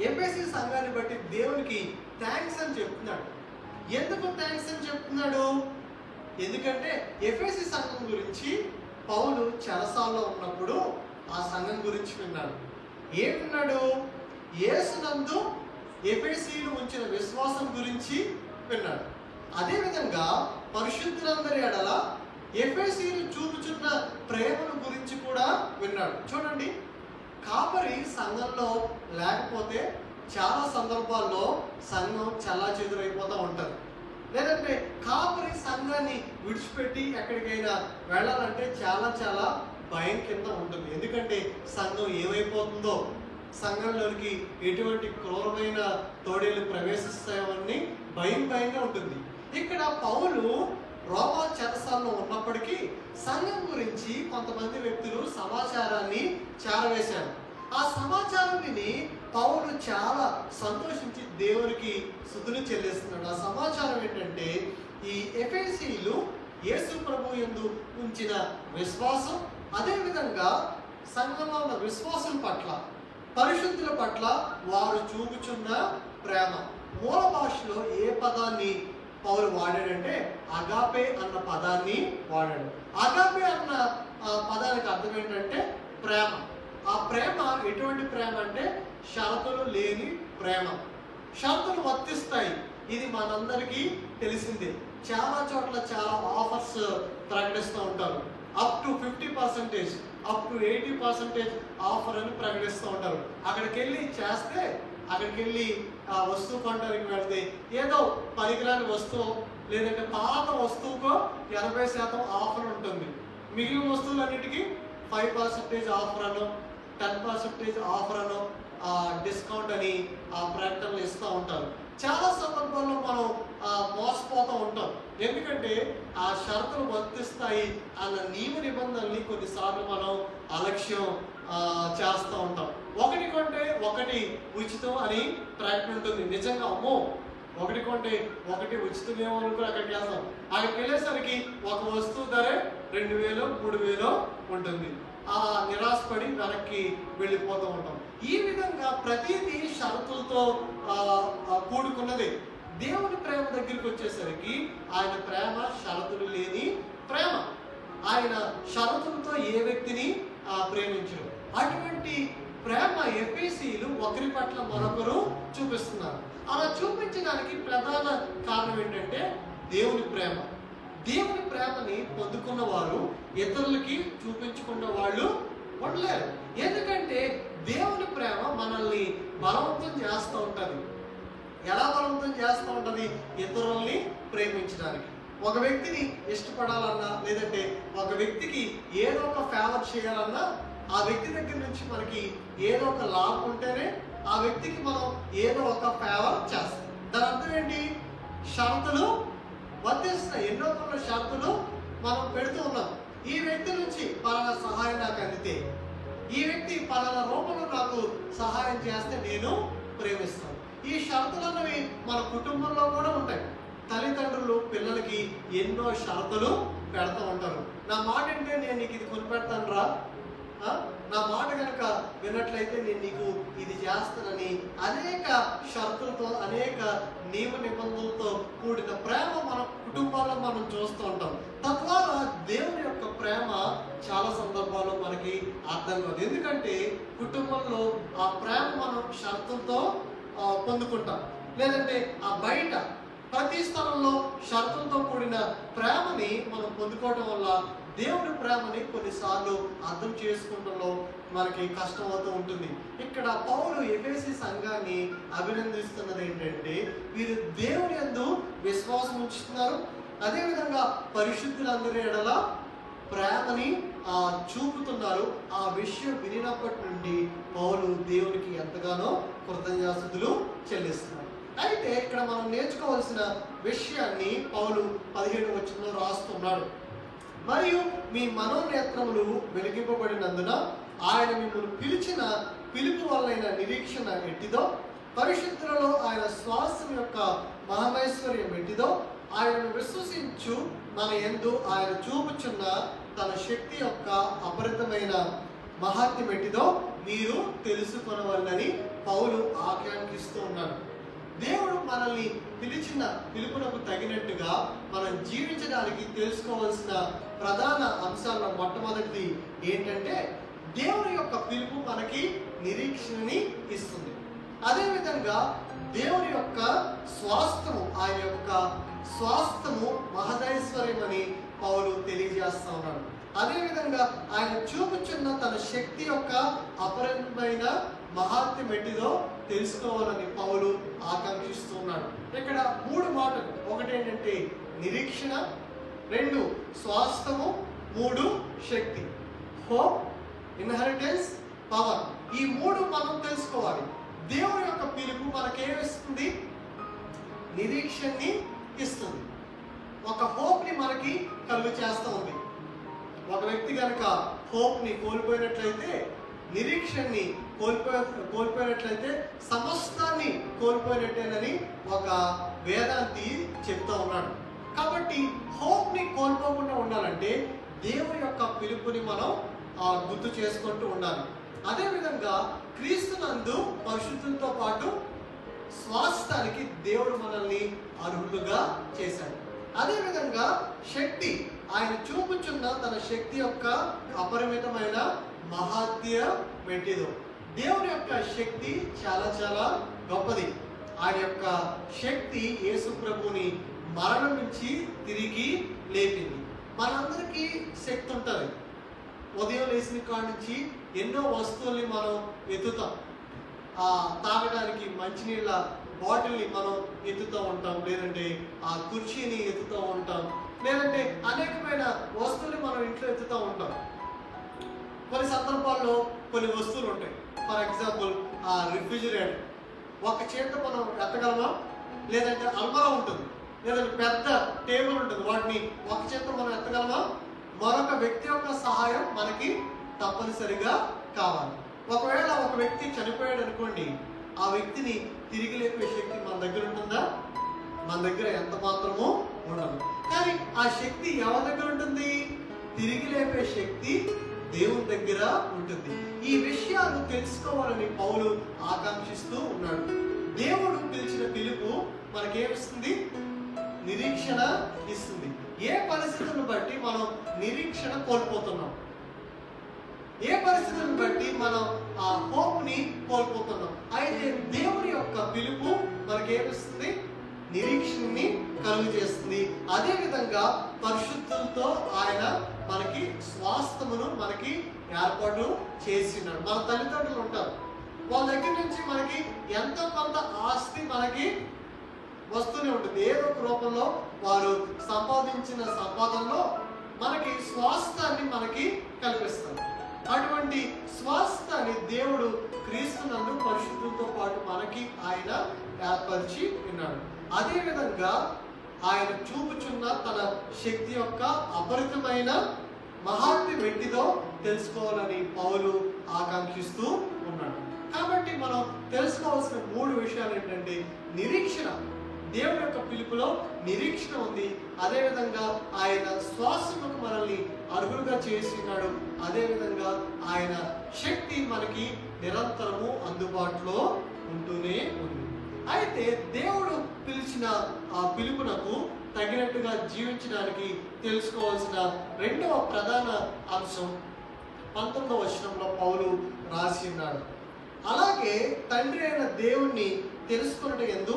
ఎఫెసీ సంఘాన్ని బట్టి దేవునికి థ్యాంక్స్ అని చెప్తున్నాడు. ఎందుకు థ్యాంక్స్ అని చెప్తున్నాడు? ఎందుకంటే ఎఫెసీ సంఘం గురించి పౌలు చెరసాల్లో ఉన్నప్పుడు ఆ సంఘం గురించి విన్నాడు. ఏం విన్నాడు? యేసునందు ఎఫెసీలు ఉంచిన విశ్వాసం గురించి విన్నాడు. అదేవిధంగా పరిశుద్ధులందరి ఎడల ఎఫెసీలు చూపుచున్న ప్రేమను గురించి కూడా విన్నాడు. చూడండి, కాపరి సంఘంలో లేకపోతే చాలా సందర్భాల్లో సంఘం చెల్లాచెదురైపోతూ ఉంటుంది. లేదంటే కాపరి సంఘాన్ని విడిచిపెట్టి ఎక్కడికైనా వెళ్ళాలంటే చాలా భయం కింద ఉంటుంది. ఎందుకంటే సంఘం ఏమైపోతుందో, సంఘంలోనికి ఎటువంటి క్రూరమైన తోడేలు ప్రవేశిస్తాయని భయంగా ఉంటుంది. ఇక్కడ పౌలు రోమా చెరసాల్లో ఉన్నప్పటికీ సంఘం గురించి కొంతమంది వ్యక్తులు సమాచారాన్ని చేరవేశారు. ఆ సమాచారం విని పౌలు చాలా సంతోషించి దేవునికి స్తుతులు చెల్లిస్తున్నాడు. ఆ సమాచారం ఏంటంటే, ఈ ఎఫెసీలు యేసు ప్రభు యందు ఉంచిన విశ్వాసం, అదేవిధంగా సంఘంలో ఉన్న విశ్వాసం పట్ల, పరిశుద్ధుల పట్ల వారు చూపుచున్న ప్రేమ. మూల భాషలో ఏ పదాన్ని పౌలు వాడాడంటే అగాపే అన్న పదాన్ని వాడాడు. అగాపే అన్న పదానికి అర్థం ఏంటంటే ప్రేమ. ఆ ప్రేమ ఎటువంటి ప్రేమ అంటే షరతులు లేని ప్రేమ. షరతులు వర్తిస్తాయి, ఇది మనందరికీ తెలిసిందే. చాలా చోట్ల చాలా ఆఫర్స్ ప్రకటిస్తూ ఉంటారు. Up to 50%, up to 80% offer అని ప్రకటిస్తూ ఉంటారు. అక్కడికి వెళ్ళి చేస్తే, అక్కడికి వెళ్ళి ఆ వస్తువు కొనడానికి వెళ్తే ఏదో పనికిరాని వస్తువు లేదంటే పాత వస్తువుకో 80% ఆఫర్ ఉంటుంది. మిగిలిన వస్తువులన్నిటికీ 5% ఆఫర్ అనో 10% ఆఫర్ అనో డిస్కౌంట్ అని ఆ ప్రకటనలు ఇస్తూ ఉంటారు. చాలా సందర్భాల్లో మనం మోసపోతూ ఉంటాం. ఎందుకంటే ఆ షరతులు వర్తిస్తాయి అన్న నియమ నిబంధనల్ని కొన్నిసార్లు మనం అలక్ష్యం చేస్తూ ఉంటాం. ఒకటి కొంటే ఒకటి ఉచితం అని ప్రకటన ఉంటుంది. నిజంగా అమ్మో ఒకటి కొంటే ఒకటి ఉచితమేమో అనుకుని అక్కడికి వెళ్తాం. అక్కడికి వెళ్ళేసరికి ఒక వస్తువు ధరే 2000, 3000 ఉంటుంది. నిరాశపడి వెనక్కి వెళ్ళిపోతూ ఉంటాం. ఈ విధంగా ప్రతిదీ షరతులతో కూడుకున్నది. దేవుని ప్రేమ దగ్గరికి వచ్చేసరికి ఆయన ప్రేమ షరతులు లేని ప్రేమ. ఆయన షరతులతో ఏ వ్యక్తిని ప్రేమించరు. అటువంటి ప్రేమ ఎఫెసీయులు ఒకరి పట్ల మరొకరు చూపిస్తున్నారు. అలా చూపించడానికి ప్రధాన కారణం ఏంటంటే దేవుని ప్రేమ. దేవుని ప్రేమని పొందుకున్న వారు ఇతరులకి చూపించుకున్న వాళ్ళు ఉండలేరు. ఎందుకంటే దేవుని ప్రేమ మనల్ని బలవంతం చేస్తూ ఉంటుంది. ఎలా బలవంతం చేస్తూ ఉంటుంది? ఇతరుల్ని ప్రేమించడానికి. ఒక వ్యక్తిని ఇష్టపడాలన్నా, లేదంటే ఒక వ్యక్తికి ఏదో ఒక ఫేవర్ చేయాలన్నా, ఆ వ్యక్తి దగ్గర నుంచి మనకి ఏదో ఒక లాభం ఉంటేనే ఆ వ్యక్తికి మనం ఏదో ఒక ఫేవర్ చేస్తాం. దాని అర్థం ఏంటి? షరతులు వర్తిస్తున్నాయి. ఎన్నో కొన్ని షరతులు మనం పెడుతూ ఉన్నాం. ఈ వ్యక్తి నుంచి పలానా సహాయం నాకు అందితే, ఈ వ్యక్తి పలానా రూపంలో నాకు సహాయం చేస్తే నేను ప్రేమిస్తాను. ఈ షరతులు అన్నవి మన కుటుంబంలో కూడా ఉంటాయి. తల్లిదండ్రులు పిల్లలకి ఎన్నో షరతులు పెడతా ఉంటారు. నా మాట అంటే నేను నీకు ఇది కొనిపెడతాను రా, నా మాట కనుక విన్నట్లయితే నేను నీకు ఇది చేస్తానని అనేక షరతులతో, అనేక నియమ నిబంధనలతో కూడిన ప్రేమ మన కుటుంబాల్లో మనం చూస్తూ ఉంటాం. తద్వారా దేవుని యొక్క ప్రేమ చాలా సందర్భాల్లో మనకి అర్థం కాదు. ఎందుకంటే కుటుంబంలో ఆ ప్రేమ మనం షరతులతో పొందుకుంటాం. లేదంటే ఆ బయట ప్రతి స్థలంలో షరతులతో కూడిన ప్రేమని మనం పొందుకోవడం వల్ల దేవుని ప్రేమని కొన్నిసార్లు అర్థం చేసుకోవడంలో మనకి కష్టం అవుతూ ఉంటుంది. ఇక్కడ పౌలు ఎఫెసీ సంఘాన్ని అభినందిస్తున్నది ఏంటంటే, వీరు దేవుని యందు విశ్వాసం ఉంచుతున్నారు, అదేవిధంగా పరిశుద్ధులందరి ఎడల ప్రేమని చూపుతున్నారు. ఆ విషయం వినినప్పటి నుండి పౌలు దేవునికి ఎంతగానో కృతజ్ఞతాస్తుతులు చెల్లిస్తున్నారు. అయితే ఇక్కడ మనం నేర్చుకోవాల్సిన విషయాన్ని పౌలు 17వ వచనంలో రాస్తున్నాడు. మరియు మీ మనోనేత్రములు వెలిగింపబడినందున ఆయన మిమ్మల్ని పిలిచిన పిలుపు వలన నిరీక్షణ ఎట్టిదో, పరిశుద్ధులలో ఆయన శ్వాసం యొక్క మహమైశ్వర్యం ఎట్టిదో, ఆయనను విశ్వసించు మన యందు ఆయన చూపుచున్న తన శక్తి యొక్క అపరితమైన మహాత్మ్యం ఎట్టిదో మీరు తెలుసుకొనవలనని పౌలు ఆజ్ఞాపిస్తూ ఉన్నాడు. దేవుడు మనల్ని పిలిచిన పిలుపునకు తగినట్టుగా మనం జీవించడానికి తెలుసుకోవాల్సిన ప్రధాన అంశాల్లో మొట్టమొదటిది ఏంటంటే, దేవుని యొక్క పిలుపు మనకి నిరీక్షణని ఇస్తుంది. అదేవిధంగా దేవుని యొక్క స్వాస్థ్యము, ఆయన యొక్క స్వాస్థ్యము మహదైశ్వర్యం అని పౌలు తెలియజేస్తా ఉన్నాడు. అదేవిధంగా ఆయన చూపుచున్న తన శక్తి యొక్క అపరితమైన మహాత్మ్యం ఎట్టిదో తెలుసుకోవాలని పౌలు ఆకాంక్షిస్తూ ఉన్నాడు. ఇక్కడ 3 మాటలు. ఒకటి ఏంటంటే నిరీక్షణ, 2 స్వాస్థ్యము, 3 శక్తి. Hope, inheritance, power. ఈ 3 మనం తెలుసుకోవాలి. దేవుని యొక్క పిలుపు మనకేమిస్తుంది? నిరీక్షణని ఇస్తుంది. ఒక హోప్ని మనకి కలుగు చేస్తూ ఉంది. ఒక వ్యక్తి కనుక హోప్ని కోల్పోయినట్లయితే, నిరీక్షణని కోల్పోయినట్లయితే సమస్తాన్ని కోల్పోయినట్టేనని ఒక వేదాంతి చెప్తా ఉన్నాడు. కాబట్టి హోప్ని కోల్పోకుండా ఉండాలంటే దేవుని యొక్క పిలుపుని మనం గుర్తు చేసుకుంటూ ఉండాలి. అదేవిధంగా క్రీస్తునందు పరిశుద్ధులతో పాటు స్వాస్థానికి దేవుడు మనల్ని అర్హులుగా చేశాడు. అదేవిధంగా శక్తి, ఆయన చూపుచున్న తన శక్తి యొక్క అపరిమితమైన మహాత్మ్యం ఎట్టిదో. దేవుని యొక్క శక్తి చాలా చాలా గొప్పది. ఆయన యొక్క శక్తి యేసు ప్రభుని మరణం నుంచి తిరిగి లేపింది. మనందరికీ శక్తి ఉంటుంది. ఉదయం లేచిన కాడ నుంచి ఎన్నో వస్తువుల్ని మనం ఎత్తుతాం. తాగడానికి మంచినీళ్ళ బాటిల్ని మనం ఎత్తుతూ ఉంటాం, లేదంటే ఆ కుర్చీని ఎత్తుతూ ఉంటాం, లేదంటే అనేకమైన వస్తువుల్ని మనం ఇంట్లో ఎత్తుతూ ఉంటాం. కొన్ని సందర్భాల్లో కొన్ని వస్తువులు ఉంటాయి. ఫర్ ఎగ్జాంపుల్ రిఫ్రిజిరేటర్ ఒక చేతితో మనం ఎత్తగలమా? లేదంటే అల్మరా ఉంటుంది, లేదంటే పెద్ద టేబుల్ ఉంటుంది, వాటిని ఒక చేతితో మనం ఎత్తగలమా? మరొక వ్యక్తి యొక్క సహాయం మనకి తప్పనిసరిగా కావాలి. ఒకవేళ ఒక వ్యక్తి చనిపోయాడు అనుకోండి, ఆ వ్యక్తిని తిరిగి లేపే శక్తి మన దగ్గర ఉంటుందా? మన దగ్గర ఎంత మాత్రమూ ఉండదు. కానీ ఆ శక్తి ఎవరి దగ్గర ఉంటుంది? తిరిగి లేపే శక్తి దేవుని దగ్గర ఉంటుంది. ఈ విషయాలు తెలుసుకోవాలని పౌలు ఆకాంక్షిస్తూ ఉన్నాడు. దేవుడు పిలిచిన పిలుపు మనకేమిస్తుంది? నిరీక్షణ ఇస్తుంది. ఏ పరిస్థితులను బట్టి మనం నిరీక్షణ కోల్పోతున్నాం? ఏ పరిస్థితులను బట్టి మనం ఆ హోప్ ని కోల్పోతున్నాం? అయితే దేవుని యొక్క పిలుపు మనకేమిస్తుంది? నిరీక్షణని కలుగు చేస్తుంది. అదే విధంగా పరిశుద్ధులతో ఆయన మనకి స్వాస్థ్యమును మనకి ఏర్పాటు చేసినాడు. మన తల్లిదండ్రులు ఉంటారు, వాళ్ళ దగ్గర నుంచి మనకి ఎంతో కొంత ఆస్తి మనకి వస్తూనే ఉంటుంది. ఏదో ఒక రూపంలో వారు సంపాదించిన సంపాదనలో మనకి స్వాస్థ్యాన్ని మనకి కల్పిస్తారు. అటువంటి స్వాస్థ్యాన్ని దేవుడు క్రీస్తునందు పరిశుద్ధులతో పాటు మనకి ఆయన ఏర్పరిచి ఉన్నాడు. అదే విధంగా ఆయన చూపుచున్న తన శక్తి యొక్క అపరితమైన మహాత్మ్యం వెట్టిదో తెలుసుకోవాలని పౌలు ఆకాంక్షిస్తూ ఉన్నాడు. కాబట్టి మనం తెలుసుకోవాల్సిన 3 విషయాలు ఏంటంటే, నిరీక్షణ, దేవుని యొక్క పిలుపులో నిరీక్షణ ఉంది. అదేవిధంగా ఆయన శ్వాసముకు మనల్ని అర్హులుగా చేసినాడు. అదేవిధంగా ఆయన శక్తి మనకి నిరంతరము అందుబాటులో ఉంటూనే ఉంది. అయితే దేవుడు పిలిచిన ఆ పిలుపునకు తగినట్టుగా జీవించడానికి తెలుసుకోవాల్సిన 2వ ప్రధాన అంశం 19వ వచనంలో పౌలు రాసి ఉన్నాడు. అలాగే తండ్రి అయిన దేవుణ్ణి తెలుసుకున్నట్టు యందు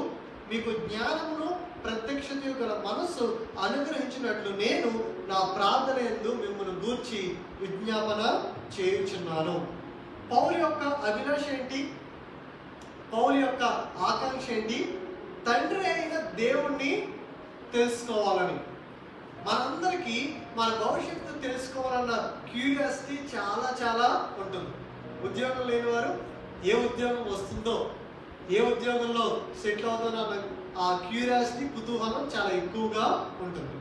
మీకు జ్ఞానమును ప్రత్యక్షత గల మనస్సు అనుగ్రహించినట్లు నేను నా ప్రార్థన యందు మిమ్మల్ని గూర్చి విజ్ఞాపన చేయుచున్నాను. పౌలు యొక్క అభిలాష ఏంటి? పౌలు యొక్క ఆకాంక్ష ఏంటి? తండ్రి అయిన దేవుణ్ణి తెలుసుకోవాలని. మనందరికీ మన భవిష్యత్తు తెలుసుకోవాలన్న క్యూరియాసిటీ చాలా చాలా ఉంటుంది. ఉద్యోగం లేని వారు ఏ ఉద్యోగం వస్తుందో, ఏ ఉద్యోగంలో సెటిల్ అవుతున్న ఆ క్యూరియాసిటీ, కుతూహలం చాలా ఎక్కువగా ఉంటుంది.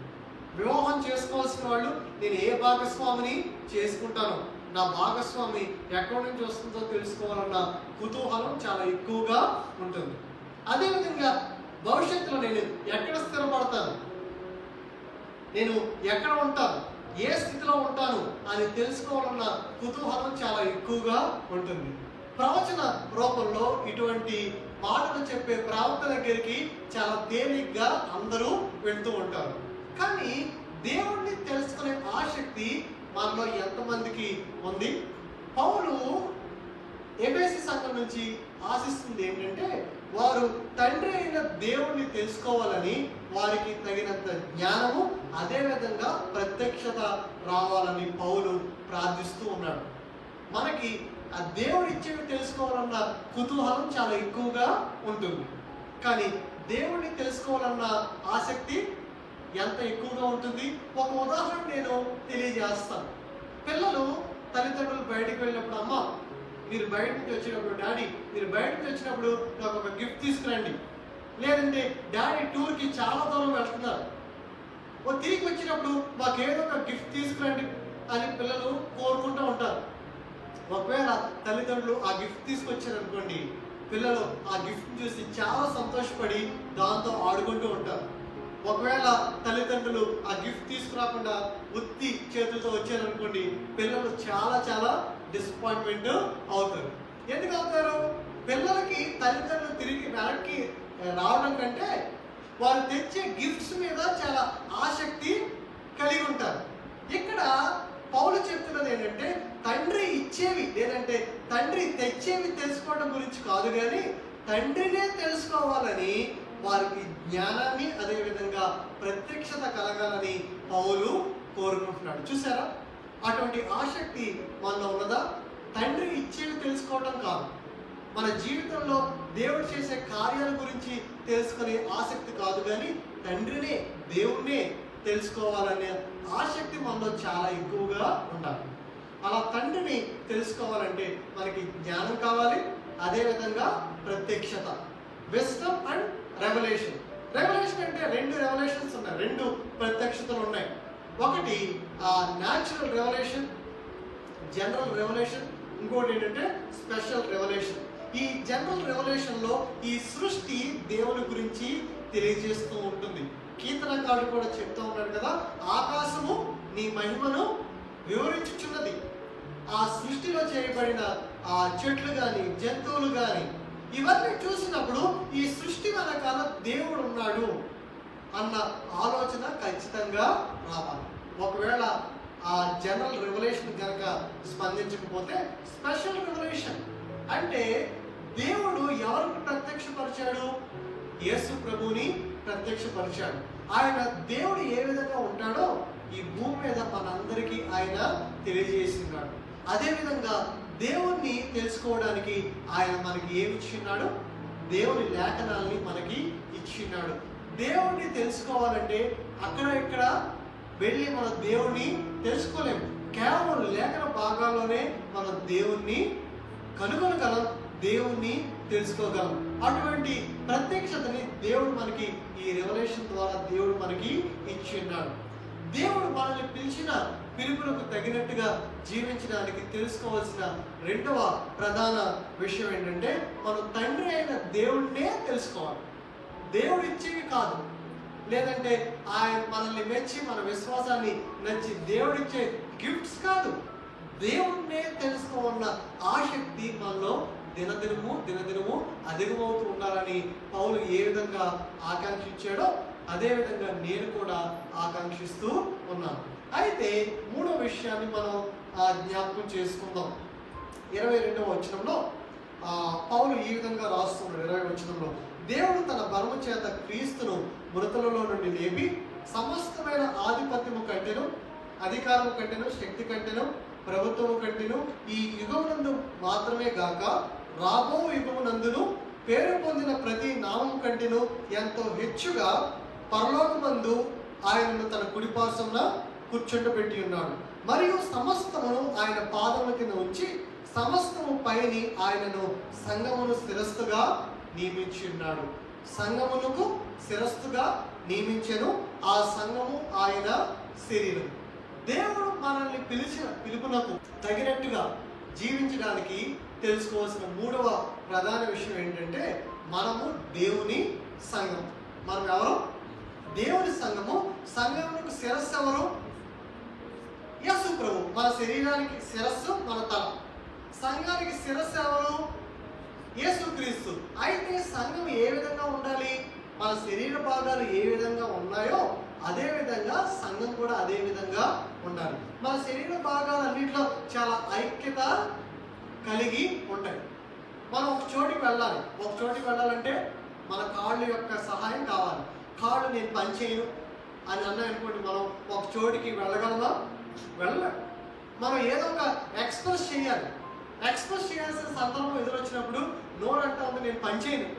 వివాహం చేసుకోవాల్సిన వాళ్ళు నేను ఏ భాగస్వామిని చేసుకుంటాను, నా భాగస్వామి ఎక్కడి నుంచి వస్తుందో తెలుసుకోవాలన్న కుతూహలం చాలా ఎక్కువగా ఉంటుంది. అదేవిధంగా భవిష్యత్తులో నేను ఎక్కడ స్థిరపడతాను, నేను ఎక్కడ ఉంటాను, ఏ స్థితిలో ఉంటాను అని తెలుసుకోవాలన్న కుతూహలం చాలా ఎక్కువగా ఉంటుంది. ప్రవచన రూపంలో ఇటువంటి మాటలు చెప్పే ప్రవక్త దగ్గరికి చాలా తేలిగ్గా అందరూ వెళ్తూ ఉంటారు. కానీ దేవుణ్ణి తెలుసుకునే ఆసక్తి మనలో ఎంతమందికి ఉంది? పౌలు ఎఫెసీ సంఘం నుంచి ఆశిస్తుంది ఏంటంటే, వారు తండ్రి అయిన దేవుణ్ణి తెలుసుకోవాలని, వారికి తగినంత జ్ఞానము అదేవిధంగా ప్రత్యక్షత రావాలని పౌలు ప్రార్థిస్తూ ఉన్నాడు. మనకి ఆ దేవుడు ఇచ్చేవి తెలుసుకోవాలన్న కుతూహలం చాలా ఎక్కువగా ఉంటుంది. కానీ దేవుణ్ణి తెలుసుకోవాలన్న ఆసక్తి ఎంత ఎక్కువగా ఉంటుంది? ఒక ఉదాహరణ నేను తెలియజేస్తాను. పిల్లలు తల్లిదండ్రులు బయటికి వెళ్ళినప్పుడు, అమ్మ మీరు బయట నుంచి వచ్చినప్పుడు, డాడీ మీరు బయట నుంచి వచ్చినప్పుడు నాకు ఒక గిఫ్ట్ తీసుకురండి, లేదంటే డాడీ టూర్కి చాలా దూరం వెళ్తున్నారు, తిరిగి వచ్చినప్పుడు మాకు ఏదో ఒక గిఫ్ట్ తీసుకురండి అని పిల్లలు కోరుకుంటూ ఉంటారు. ఒకవేళ తల్లిదండ్రులు ఆ గిఫ్ట్ తీసుకొచ్చారనుకోండి, పిల్లలు ఆ గిఫ్ట్ చూసి చాలా సంతోషపడి దాంతో ఆడుకుంటూ ఉంటారు. ఒకవేళ తల్లిదండ్రులు ఆ గిఫ్ట్ తీసుకురాకుండా ఉత్తి చేతులతో వచ్చారనుకోండి, పిల్లలు చాలా చాలా డిసప్పాయింట్మెంట్ అవుతారు. ఎందుకు అవుతారు? పిల్లలకి తల్లిదండ్రులు తిరిగి వెనక్కి రావడం కంటే వారు తెచ్చే గిఫ్ట్స్ మీద చాలా ఆసక్తి కలిగి ఉంటారు. ఇక్కడ పౌలు చెప్తున్నది ఏంటంటే, తండ్రి ఇచ్చేవి లేదంటే తండ్రి తెచ్చేవి తెలుసుకోవడం గురించి కాదు, కానీ తండ్రినే తెలుసుకోవాలని వారికి జ్ఞానాన్ని అదేవిధంగా ప్రత్యక్షత కలగాలని పౌలు కోరుకుంటున్నాడు. చూసారా, అటువంటి ఆసక్తి మనలో ఉన్నదా? తండ్రి ఇచ్చేవి తెలుసుకోవడం కాదు, మన జీవితంలో దేవుడు చేసే కార్యాల గురించి తెలుసుకునే ఆసక్తి కాదు, కానీ తండ్రినే దేవుణ్ణే తెలుసుకోవాలనే ఆసక్తి మనలో చాలా ఎక్కువగా ఉండాలి. అలా తండ్రిని తెలుసుకోవాలంటే మనకి జ్ఞానం కావాలి, అదేవిధంగా ప్రత్యక్షత, విజ్డమ్ అండ్ రెవల్యూషన్. రెవల్యూషన్ అంటే 2 రెవల్యూషన్స్ ఉన్నాయి, 2 ప్రత్యక్షతలు ఉన్నాయి. ఒకటి న్యాచురల్ రెవల్యూషన్, జనరల్ రెవల్యూషన్, ఇంకోటి ఏంటంటే స్పెషల్ రెవల్యూషన్. ఈ జనరల్ రెవల్యూషన్లో ఈ సృష్టి దేవుని గురించి తెలియజేస్తూ ఉంటుంది. కీర్తనకారుడు కూడా చెప్తూ ఉన్నాడు కదా, ఆకాశము నీ మహిమను వివరించుచున్నది. ఆ సృష్టిలో చేయబడిన ఆ చెట్లు కానీ జంతువులు కానీ ఇవన్నీ చూసినప్పుడు ఈ సృష్టి వెనకాల దేవుడు ఉన్నాడు, అన్న ఆలోచన ఖచ్చితంగా రావాలి. ఒకవేళ ఆ జనరల్ రెవల్యూషన్ కనుక స్పందించకపోతే స్పెషల్ రెవల్యూషన్ అంటే దేవుడు ఎవరికి ప్రత్యక్షపరిచాడు? యేసు ప్రభుని ప్రత్యక్షపరిచాడు. ఆయన దేవుడు ఏ విధంగా ఉంటాడో ఈ భూమి మీద మనందరికీ ఆయన తెలియజేస్తున్నాడు. అదేవిధంగా దేవుణ్ణి తెలుసుకోవడానికి ఆయన మనకి ఏమి ఇచ్చిన్నాడు? దేవుని లేఖనాల్ని మనకి ఇచ్చిన్నాడు. దేవుణ్ణి తెలుసుకోవాలంటే అక్కడ ఇక్కడ వెళ్ళి మనం దేవుణ్ణి తెలుసుకోలేము. కేవలం లేఖన భాగాల్లోనే మనం దేవుణ్ణి కనుగొనగలం, దేవుణ్ణి తెలుసుకోగలం. అటువంటి ప్రత్యక్షతని దేవుడు మనకి ఈ రెవల్యూషన్ ద్వారా దేవుడు మనకి ఇచ్చిన్నాడు. దేవుడు మనల్ని పిలిచిన పిలుపులకు తగినట్టుగా జీవించడానికి తెలుసుకోవాల్సిన రెండవ ప్రధాన విషయం ఏంటంటే మనం తండ్రి అయిన దేవుడినే తెలుసుకోవాలి. దేవుడు ఇచ్చేవి కాదు, లేదంటే ఆయన మనల్ని మెచ్చి మన విశ్వాసాన్ని నచ్చి దేవుడిచ్చే గిఫ్ట్స్ కాదు. దేవుడినే తెలుసుకోవాలన్న ఆసక్తి మనలో దినదినము అధికమవుతూ ఉండాలని పౌలు ఏ విధంగా ఆకాంక్షించాడో అదే విధంగా నేను కూడా ఆకాంక్షిస్తూ ఉన్నాను. అయితే మూడో విషయాన్ని మనం జ్ఞాపకం చేసుకుందాం. 22వ వచనంలో పౌలు ఈ విధంగా రాస్తున్నాడు. 20వ వచనంలో దేవుడు తన బలము చేత క్రీస్తును మృతులలో నుండి లేపి సమస్తమైన ఆధిపత్యము కంటెను, అధికారము కంటెను, శక్తి కంటెను, ప్రభుత్వము కంటెను ఈ యుగమునందు మాత్రమే గాక రాబో యుగమునందును పేరు పొందిన ప్రతి నామము కంటెను ఎంతో హెచ్చుగా పరలోకమందు ఆయనను తన కుడిపార్శ్వమున కూర్చుండబెట్టి ఉన్నాడు. మరియు సమస్తమును ఆయన పాదముల కింద ఉంచి సమస్తము పైని ఆయనను సంఘమును శిరస్సుగా నియమించి ఉన్నాడు. సంఘమునకు శిరస్సుగా నియమించెను. ఆ సంఘము ఆయన శరీరం. దేవుడు మనల్ని పిలిచిన పిలుపునకు తగినట్టుగా జీవించడానికి తెలుసుకోవాల్సిన మూడవ ప్రధాన విషయం ఏంటంటే మనము దేవుని సంఘం. మనం ఎవరు? దేవుని సంఘము. సంఘమునకు శిరస్సు ఎవరు? యేసు ప్రభు. మన శరీరానికి శిరస్సు మన తల. సంఘానికి శిరస్సు ఎవరు? యేసుక్రీస్తు. అయితే సంఘం ఏ విధంగా ఉండాలి? మన శరీర భాగాలు ఏ విధంగా ఉన్నాయో అదే విధంగా సంఘం కూడా అదే విధంగా ఉండాలి. మన శరీర భాగాలన్నింటిలో చాలా ఐక్యత కలిగి ఉంటాయి. మనం ఒక చోటికి వెళ్ళాలి. ఒక చోటికి వెళ్ళాలంటే మన కాళ్ళ యొక్క సహాయం కావాలి. కాళ్ళు నేను పని చేయను అని అన్నాయనుకోండి, మనం ఒక చోటికి వెళ్ళగలమా? వెళ్ళలేం. మనం ఏదో ఒక ఎక్స్ప్రెస్ చేయాలి. ఎక్స్ప్రెస్ చేయాల్సిన సందర్భం ఎదురొచ్చినప్పుడు నోరు అంటా ఉంది నేను పని చేయను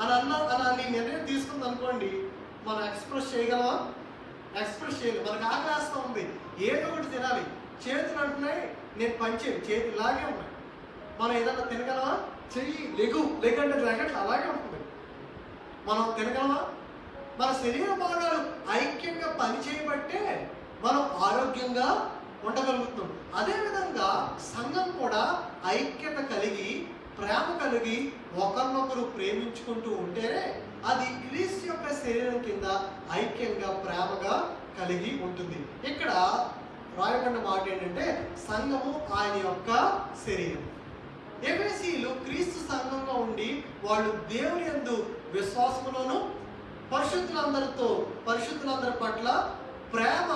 అని నిర్ణయం తీసుకుంది అనుకోండి, మనం ఎక్స్ప్రెస్ చేయగలమా? ఎక్స్ప్రెస్ చేయలేదు. మనకు ఆకలిస్తూ ఉంది, ఏదో ఒకటి తినాలి. చేతులు అంటున్నాయి నేను పని చేయను, చేతులు ఇలాగే ఉన్నాయి. మనం ఏదన్నా తినగలమా? చెయ్యి లేకంటే లేకంటే అలాగే ఉంటుంది. మనం తినగలమా? మన శరీర భాగాలు ఐక్యంగా పని చేయబట్టే మనం ఆరోగ్యంగా ఉండగలుగుతున్నాం. అదేవిధంగా సంఘం కూడా ఐక్యత కలిగి ప్రేమ కలిగి ఒకరినొకరు ప్రేమించుకుంటూ ఉంటేనే అది క్రీస్తు యొక్క శరీరం కింద ఐక్యంగా ప్రేమగా కలిగి ఉంటుంది. ఇక్కడ రాయబడిన మాట ఏంటంటే సంఘము ఆయన యొక్క శరీరం. ఎఫెసీయులు క్రీస్తు సంఘంగా ఉండి వాళ్ళు దేవుని యందు విశ్వాసములోను పరిశుద్ధులందరి పట్ల ప్రేమ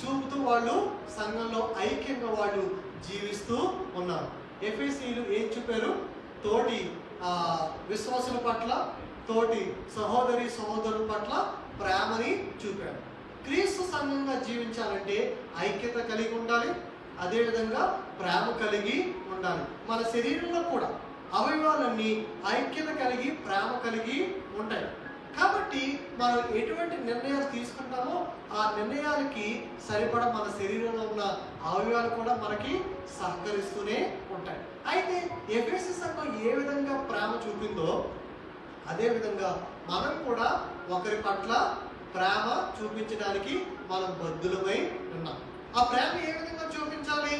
చూపుతూ వాళ్ళు సంఘంలో ఐక్యంగా వాళ్ళు జీవిస్తూ ఉన్నారు. ఎఫెసీయులు ఏం చూపారు? తోటి విశ్వాసుల పట్ల, తోటి సహోదరుల పట్ల ప్రేమని చూపారు. క్రీస్తు సంఘంగా జీవించాలంటే ఐక్యత కలిగి ఉండాలి, అదేవిధంగా ప్రేమ కలిగి ఉండాలి. మన శరీరంలో కూడా అవయవాలన్నీ ఐక్యత కలిగి ప్రేమ కలిగి ఉంటాయి. కాబట్టి మనం ఎటువంటి నిర్ణయాలు తీసుకుంటామో ఆ నిర్ణయాలకి సరిపడా మన శరీరంలో ఉన్న అవయవాలు కూడా మనకి సహకరిస్తూనే ఉంటాయి. అయితే ఎఫెసీ సంఘం ఏ విధంగా ప్రేమ చూపిందో అదే విధంగా మనం కూడా ఒకరి పట్ల ప్రేమ చూపించడానికి మనం బద్ధులమై ఉన్నాం. ఆ ప్రేమ ఏ విధంగా చూపించాలి?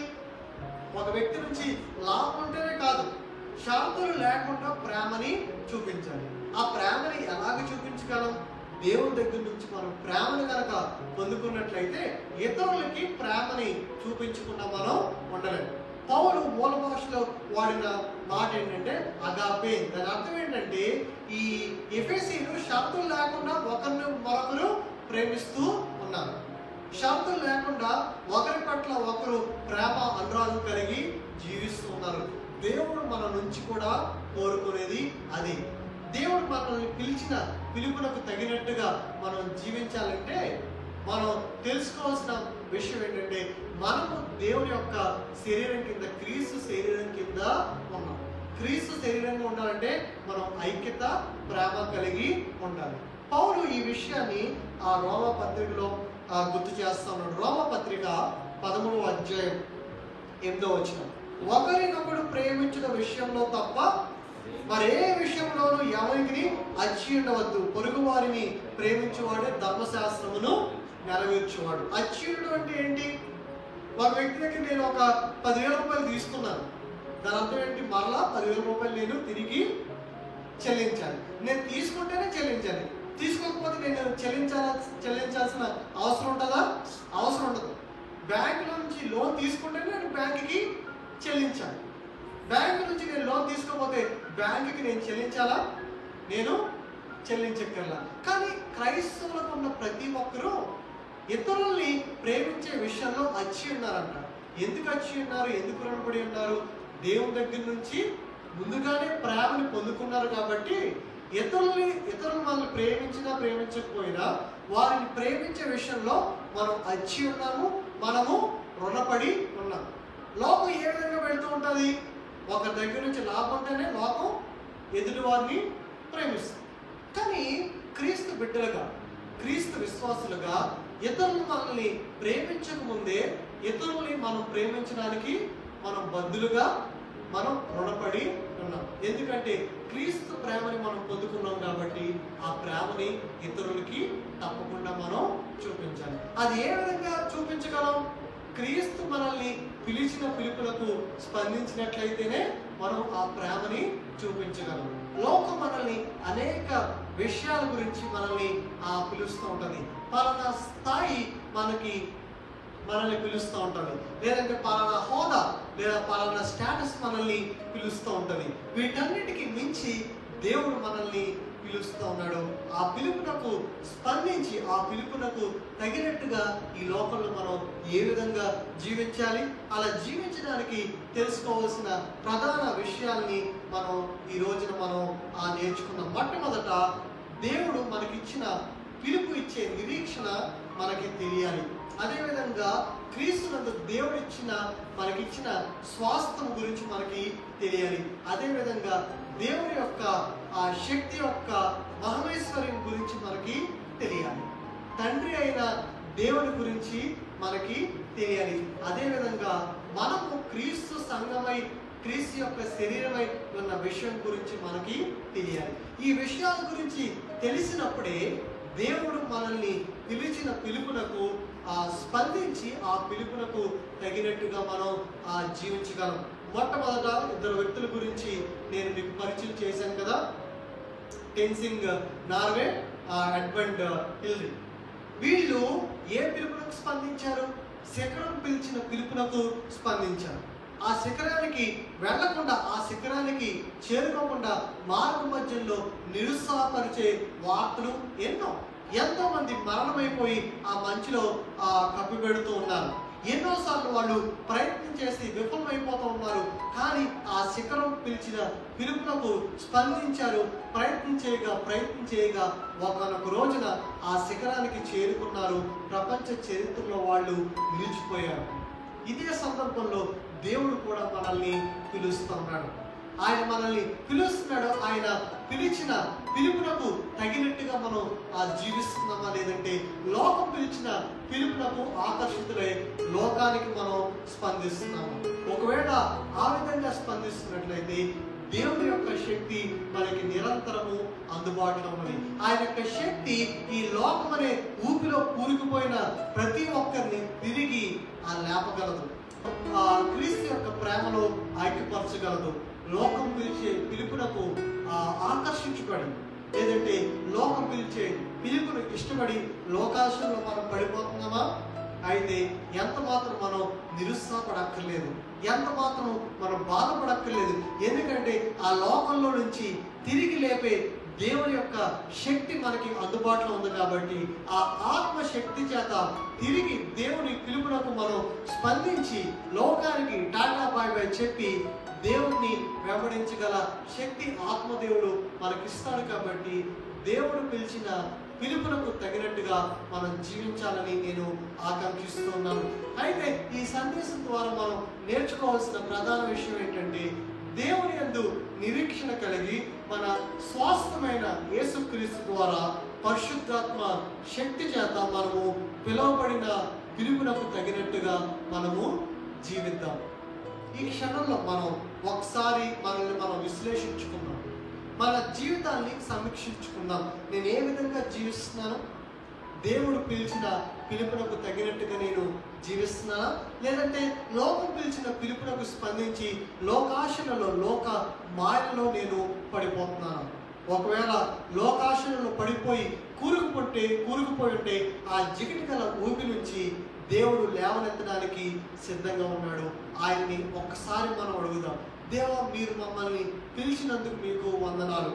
ఒక వ్యక్తి నుంచి లాభం ఉంటేనే కాదు, శాంతులు లేకుండా ప్రేమని చూపించాలి. ఆ ప్రేమని ఎలాగ చూపించగలం? దేవుని దగ్గర నుంచి మనం ప్రేమను కనుక పొందుకున్నట్లయితే ఇతరులకి ప్రేమని చూపించకుండా మనం ఉండలేము. పౌలు మూల భాషలో వాడిన మాట ఏంటంటే అగాపే. దాని అర్థం ఏంటంటే ఈ ఎఫెసీయులు షరతులు లేకుండా ఒకరిని మరొకరు ప్రేమిస్తూ ఉన్నారు. షరతులు లేకుండా ఒకరి పట్ల ఒకరు ప్రేమ అనురాగం కలిగి జీవిస్తూ ఉన్నారు. దేవుడు మన నుంచి కూడా కోరుకునేది అది. దేవుడు మనల్ని పిలిచిన పిలుపునకు తగినట్టుగా మనం జీవించాలంటే మనం తెలుసుకోవాల్సిన విషయం ఏంటంటే మనము దేవుని యొక్క శరీరం కింద, క్రీస్తు శరీరం కింద ఉన్నాం. క్రీస్తు శరీరంగా ఉండాలంటే మనం ఐక్యత, ప్రేమ కలిగి ఉండాలి. పౌలు ఈ విషయాన్ని ఆ రోమా పత్రికలో గుర్తు చేస్తా ఉన్నాడు. రోమా పత్రిక 13వ అధ్యాయం 8వ వచనం, ఒకరినొకడు ప్రేమించిన విషయంలో తప్ప మరే విషయంలోనూ ఎవరికి అచ్చి ఉండవద్దు, పొరుగు వారిని ప్రేమించేవాడే ధర్మశాస్త్రమును నెరవేర్చేవాడు. అచ్యుడు అంటే ఏంటి? ఒక వ్యక్తి దగ్గర నేను ఒక 10,000 రూపాయలు తీసుకున్నాను, దాని అర్థం ఏంటి? మరలా 10,000 రూపాయలు నేను తిరిగి చెల్లించాలి. నేను తీసుకుంటేనే చెల్లించాలి, తీసుకోకపోతే నేను చెల్లించాల్సిన అవసరం ఉంటుందా? అవసరం ఉండదు. బ్యాంకులో నుంచి లోన్ తీసుకుంటేనే నేను బ్యాంకుకి చెల్లించాలి. బ్యాంకు నుంచి నేను లోన్ తీసుకోకపోతే బ్యాంకుకి నేను చెల్లించాలా? నేను చెల్లించగల. కానీ క్రైస్తవులకు ఉన్న ప్రతి ఒక్కరూ ఇతరుల్ని ప్రేమించే విషయంలో అచ్చి ఉన్నారంట. ఎందుకు అచ్చి ఉన్నారు? ఎందుకు రుణపడి ఉన్నారు? దేవుని దగ్గర నుంచి ముందుగానే ప్రేమని పొందుకున్నారు కాబట్టి ఇతరులు మనల్ని ప్రేమించినా ప్రేమించకపోయినా వారిని ప్రేమించే విషయంలో మనం అచ్చి ఉన్నాము, మనము రుణపడి ఉన్నాము. లోకం ఏ విధంగా వెళ్తూ ఉంటుంది? ఒకరి దగ్గర నుంచి లాభం ఉంటేనే లోకం ఎదుటి వారిని ప్రేమిస్తుంది. కానీ క్రీస్తు బిడ్డలుగా, క్రీస్తు విశ్వాసులుగా ఇతరులు మనల్ని ప్రేమించక ముందే ఇతరుల్ని మనం ప్రేమించడానికి మనం బద్దులుగా, మనం రుణపడి ఉన్నాం. ఎందుకంటే క్రీస్తు ప్రేమని మనం పొందుకున్నాం కాబట్టి ఆ ప్రేమని ఇతరులకి తప్పకుండా మనం చూపించాలి. అది ఏ విధంగా చూపించగలం? క్రీస్తు మనల్ని పిలిచిన పిలుపులకు స్పందించినట్లయితేనే మనం ఆ ప్రేమని చూపించగలం. లోకం మనల్ని అనేక విషయాల గురించి మనల్ని పిలుస్తూ ఉంటుంది. పలానా స్థాయి మనల్ని పిలుస్తూ ఉంటుంది, లేదంటే పలానా హోదా లేదా పలానా స్టేటస్ మనల్ని పిలుస్తూ ఉంటుంది. వీటన్నిటికీ మించి దేవుడు మనల్ని పిలుస్తూ ఉన్నాడు. ఆ పిలుపునకు స్పందించి ఆ పిలుపునకు తగినట్టుగా ఈ లోకంలో మనం ఏ విధంగా జీవించాలి, అలా జీవించడానికి తెలుసుకోవాల్సిన ప్రధాన విషయాల్ని మనం ఈ రోజున మనం నేర్చుకున్నాం. మొట్టమొదట దేవుడు మనకిచ్చిన పిలుపు ఇచ్చే నిరీక్షణ మనకి తెలియాలి. అదేవిధంగా క్రీస్తునందు దేవుడు మనకిచ్చిన స్వాస్థ్యం గురించి మనకి తెలియాలి. అదేవిధంగా దేవుని యొక్క ఆ శక్తి యొక్క మహమేశ్వర్యం గురించి మనకి తెలియాలి. తండ్రి అయిన దేవుని గురించి మనకి తెలియాలి. అదేవిధంగా మనము క్రీస్తు సంఘమై, క్రీస్తు యొక్క శరీరమై ఉన్న విషయం గురించి మనకి తెలియాలి. ఈ విషయాల గురించి తెలిసినప్పుడే దేవుడు మనల్ని పిలిచిన పిలుపునకు స్పందించి ఆ పిలుపునకు తగినట్టుగా మనం జీవించగలం. మొట్టమొదట 2 వ్యక్తుల గురించి నేను మీకు పరిచయం చేశాను కదా, టెన్సింగ్ నార్వే, ఎడ్మండ్ హిల్లరీ. వీళ్ళు ఏ పిలుపునకు స్పందించారు? శిఖరం పిలిచిన పిలుపునకు స్పందించారు. ఆ శిఖరానికి వెళ్లకుండా, ఆ శిఖరానికి చేరుకోకుండా మార్గ మధ్యలో నిరుత్సాహపరిచే వార్తలు ఎంతో మంది మరణమైపోయి ఆ మంచులో కప్పిపెడుతూ ఉన్నారు. ఎన్నోసార్లు వాళ్ళు ప్రయత్నం చేసి విఫలమైపోతూ ఉన్నారు. కానీ ఆ శిఖరం పిలిచిన పిలుపునకు స్పందించారు. ప్రయత్నం చేయగా ఒకనొక రోజున ఆ శిఖరానికి చేరుకున్నారు. ప్రపంచ చరిత్రలో వాళ్ళు నిలిచిపోయారు. ఇదే సందర్భంలో దేవుడు కూడా మనల్ని పిలుస్తున్నాడు. ఆయన మనల్ని పిలుస్తున్నాడు. ఆయన పిలిచిన పిలుపునకు తగినట్టుగా మనం జీవిస్తున్నామా, లేదంటే లోకం పిలిచిన పిలుపునకు ఆకర్షితులై లోకానికి మనం స్పందిస్తున్నాము? ఒకవేళ ఆ విధంగా స్పందిస్తున్నట్లయితే దేవుని యొక్క శక్తి మనకి నిరంతరము అందుబాటులో ఉన్నది. ఆయన యొక్క శక్తి ఈ లోకం అనే ఊపిలో కూరుకుపోయిన ప్రతి ఒక్కరిని తిరిగి లేపగలదు. క్రీస్తు యొక్క ప్రేమలో ఐక్యపరచగలదు. లోకం పిలిచే పిలుపునకు ఆకర్షించబడి, లేదంటే లోకం పిలిచే పిలుపును ఇష్టపడి లోకాశంలో మనం పడిపోతున్నామా? అయితే ఎంత మాత్రం మనం నిరుత్సాహపడక్కర్లేదు, ఎంత మాత్రం మనం బాధపడక్కర్లేదు. ఎందుకంటే ఆ లోకంలో నుంచి తిరిగి లేపే దేవుని యొక్క శక్తి మనకి అందుబాటులో ఉంది కాబట్టి ఆ ఆత్మ శక్తి చేత తిరిగి దేవుని పిలుపునకు మనం స్పందించి లోకానికి టాటా బాయ్ బాయ్ చెప్పి దేవుణ్ణి వెంబడించగల శక్తి ఆత్మదేవుడు మనకిస్తాడు. కాబట్టి దేవుడు పిలిచిన పిలుపునకు తగినట్టుగా మనం జీవించాలని నేను ఆకాంక్షిస్తున్నాను. అయితే ఈ సందేశం ద్వారా మనం నేర్చుకోవాల్సిన ప్రధాన విషయం ఏంటంటే, దేవుని యందు నిరీక్షణ కలిగి మన స్వాస్థమైన యేసుక్రీస్తు ద్వారా పరిశుద్ధాత్మ శక్తి చేత మనము పిలువబడిన పిలుపునకు తగినట్టుగా మనము జీవిద్దాం. ఈ క్షణంలో మనం ఒకసారి మనల్ని మనం విశ్లేషించుకుందాం, మన జీవితాన్ని సమీక్షించుకుందాం. నేను ఏ విధంగా జీవిస్తున్నాను? దేవుడు పిలిచిన పిలుపునకు తగినట్టుగా నేను జీవిస్తున్నానా, లేదంటే లోకం పిలిచిన పిలుపునకు స్పందించి లోకాశలలో లోక మాయలలో నేను పడిపోతున్నాను? ఒకవేళ లోకాశలలో పడిపోయి కూరుకుపోయి ఉంటే ఆ జిగిటి గల ఊపి నుంచి దేవుడు లేవనెత్తడానికి సిద్ధంగా ఉన్నాడు. ఆయన్ని ఒక్కసారి మనం అడుగుదాం, దేవా మీరు మమ్మల్ని పిలిచినందుకు మీకు వందనాలు.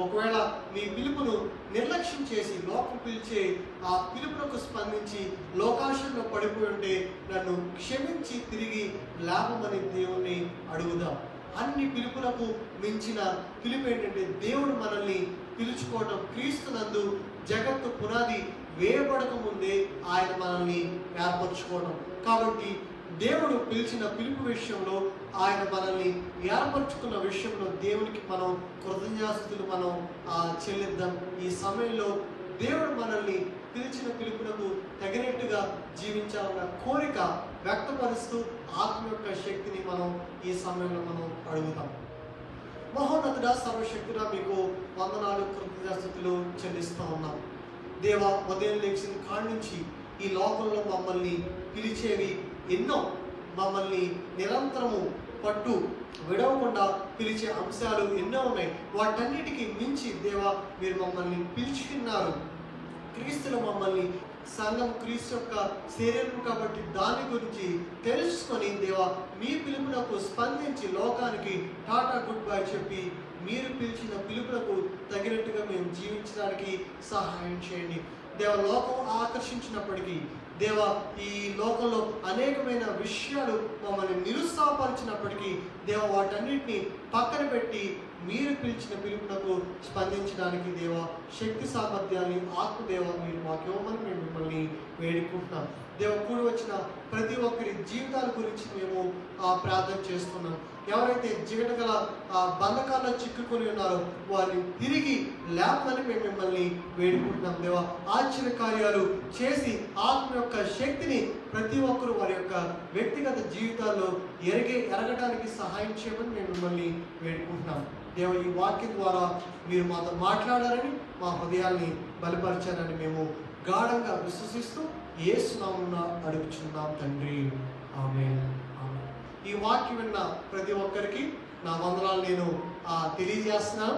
ఒకవేళ మీ పిలుపును నిర్లక్ష్యం చేసి లోకం పిలిచే ఆ పిలుపునకు స్పందించి లోకాశంలో పడిపోయి ఉంటే నన్ను క్షమించి తిరిగి లేపమని దేవుణ్ణి అడుగుదాం. అన్ని పిలుపులకు మించిన పిలుపు ఏంటంటే దేవుడు మనల్ని పిలుచుకోవడం. క్రీస్తునందు జగత్తు పునాది వేయబడక ముందే ఆయన మనల్ని ఏర్పరచుకోవడం. కాబట్టి దేవుడు పిలిచిన పిలుపు విషయంలో, ఆయన మనల్ని ఏర్పరచుకున్న విషయంలో దేవునికి మనం కృతజ్ఞతాస్తుతులు మనం చెల్లిద్దాం. ఈ సమయంలో దేవుడు మనల్ని పిలిచిన పిలుపునకు తగినట్టుగా జీవించాలన్న కోరిక వ్యక్తపరుస్తూ ఆత్మ యొక్క శక్తిని మనం ఈ సమయంలో మనం అడుగుతాం. మహోన్నతుడ, సర్వశక్తుడా, మీకు వందనాలు, కృతజ్ఞతాస్తుతులు చెల్లిస్తూ ఉన్నాం. దేవా, ఉదయం లేచిన కాడి నుంచి ఈ లోకంలో మమ్మల్ని పిలిచేవి ఎన్నో, మమ్మల్ని నిరంతరము పట్టు విడవకుండా పిలిచే అంశాలు ఎన్నో ఉన్నాయి. వాటన్నిటికీ మించి దేవా మీరు మమ్మల్ని పిలుచుకున్నారు. క్రీస్తులో మమ్మల్ని సంఘం క్రీస్తు యొక్క శరీరం కాబట్టి దాని గురించి తెలుసుకొని దేవా మీ పిలుపునకు స్పందించి లోకానికి టాటా గుడ్ బై చెప్పి మీరు పిలిచిన పిలుపునకు తగినట్టుగా మేము జీవించడానికి సహాయం చేయండి. దేవ, లోకం ఆకర్షించినప్పటికీ, దేవ ఈ లోకంలో అనేకమైన విషయాలు మమ్మల్ని నిరుత్సాహపరిచినప్పటికీ దేవ వాటన్నిటిని పక్కన పెట్టి మీరు పిలిచిన పిలుపునకు స్పందించడానికి దేవ శక్తి సామర్థ్యాన్ని ఆత్మదేవ మీరు మాకు ఇవ్వమని మేము మిమ్మల్ని వేడుకుంటున్నాం. దేవ, కూడి వచ్చిన ప్రతి ఒక్కరి జీవితాల గురించి మేము ప్రార్థన చేస్తున్నాం. ఎవరైతే జిగట గల బంధకాల్లో చిక్కుకొని ఉన్నారో వారిని తిరిగి లేపమని మేము మిమ్మల్ని వేడుకుంటున్నాం. దేవ, ఆశ్చర్య కార్యాలు చేసి ఆత్మ యొక్క శక్తిని ప్రతి ఒక్కరూ వారి యొక్క వ్యక్తిగత జీవితాల్లో ఎరగడానికి సహాయం చేయమని మేము మిమ్మల్ని వేడుకుంటున్నాం. దేవ, ఈ వాక్యం ద్వారా మీరు మాతో మాట్లాడారని, మా హృదయాల్ని బలపరిచారని మేము గాఢంగా విశ్వసిస్తూ యేసు నామమున అడుగుచున్నాం తండ్రి, ఆమేన్. ఈ వాక్యం విన్న ప్రతి ఒక్కరికి నా వందనాలు నేను తెలియజేస్తున్నాను.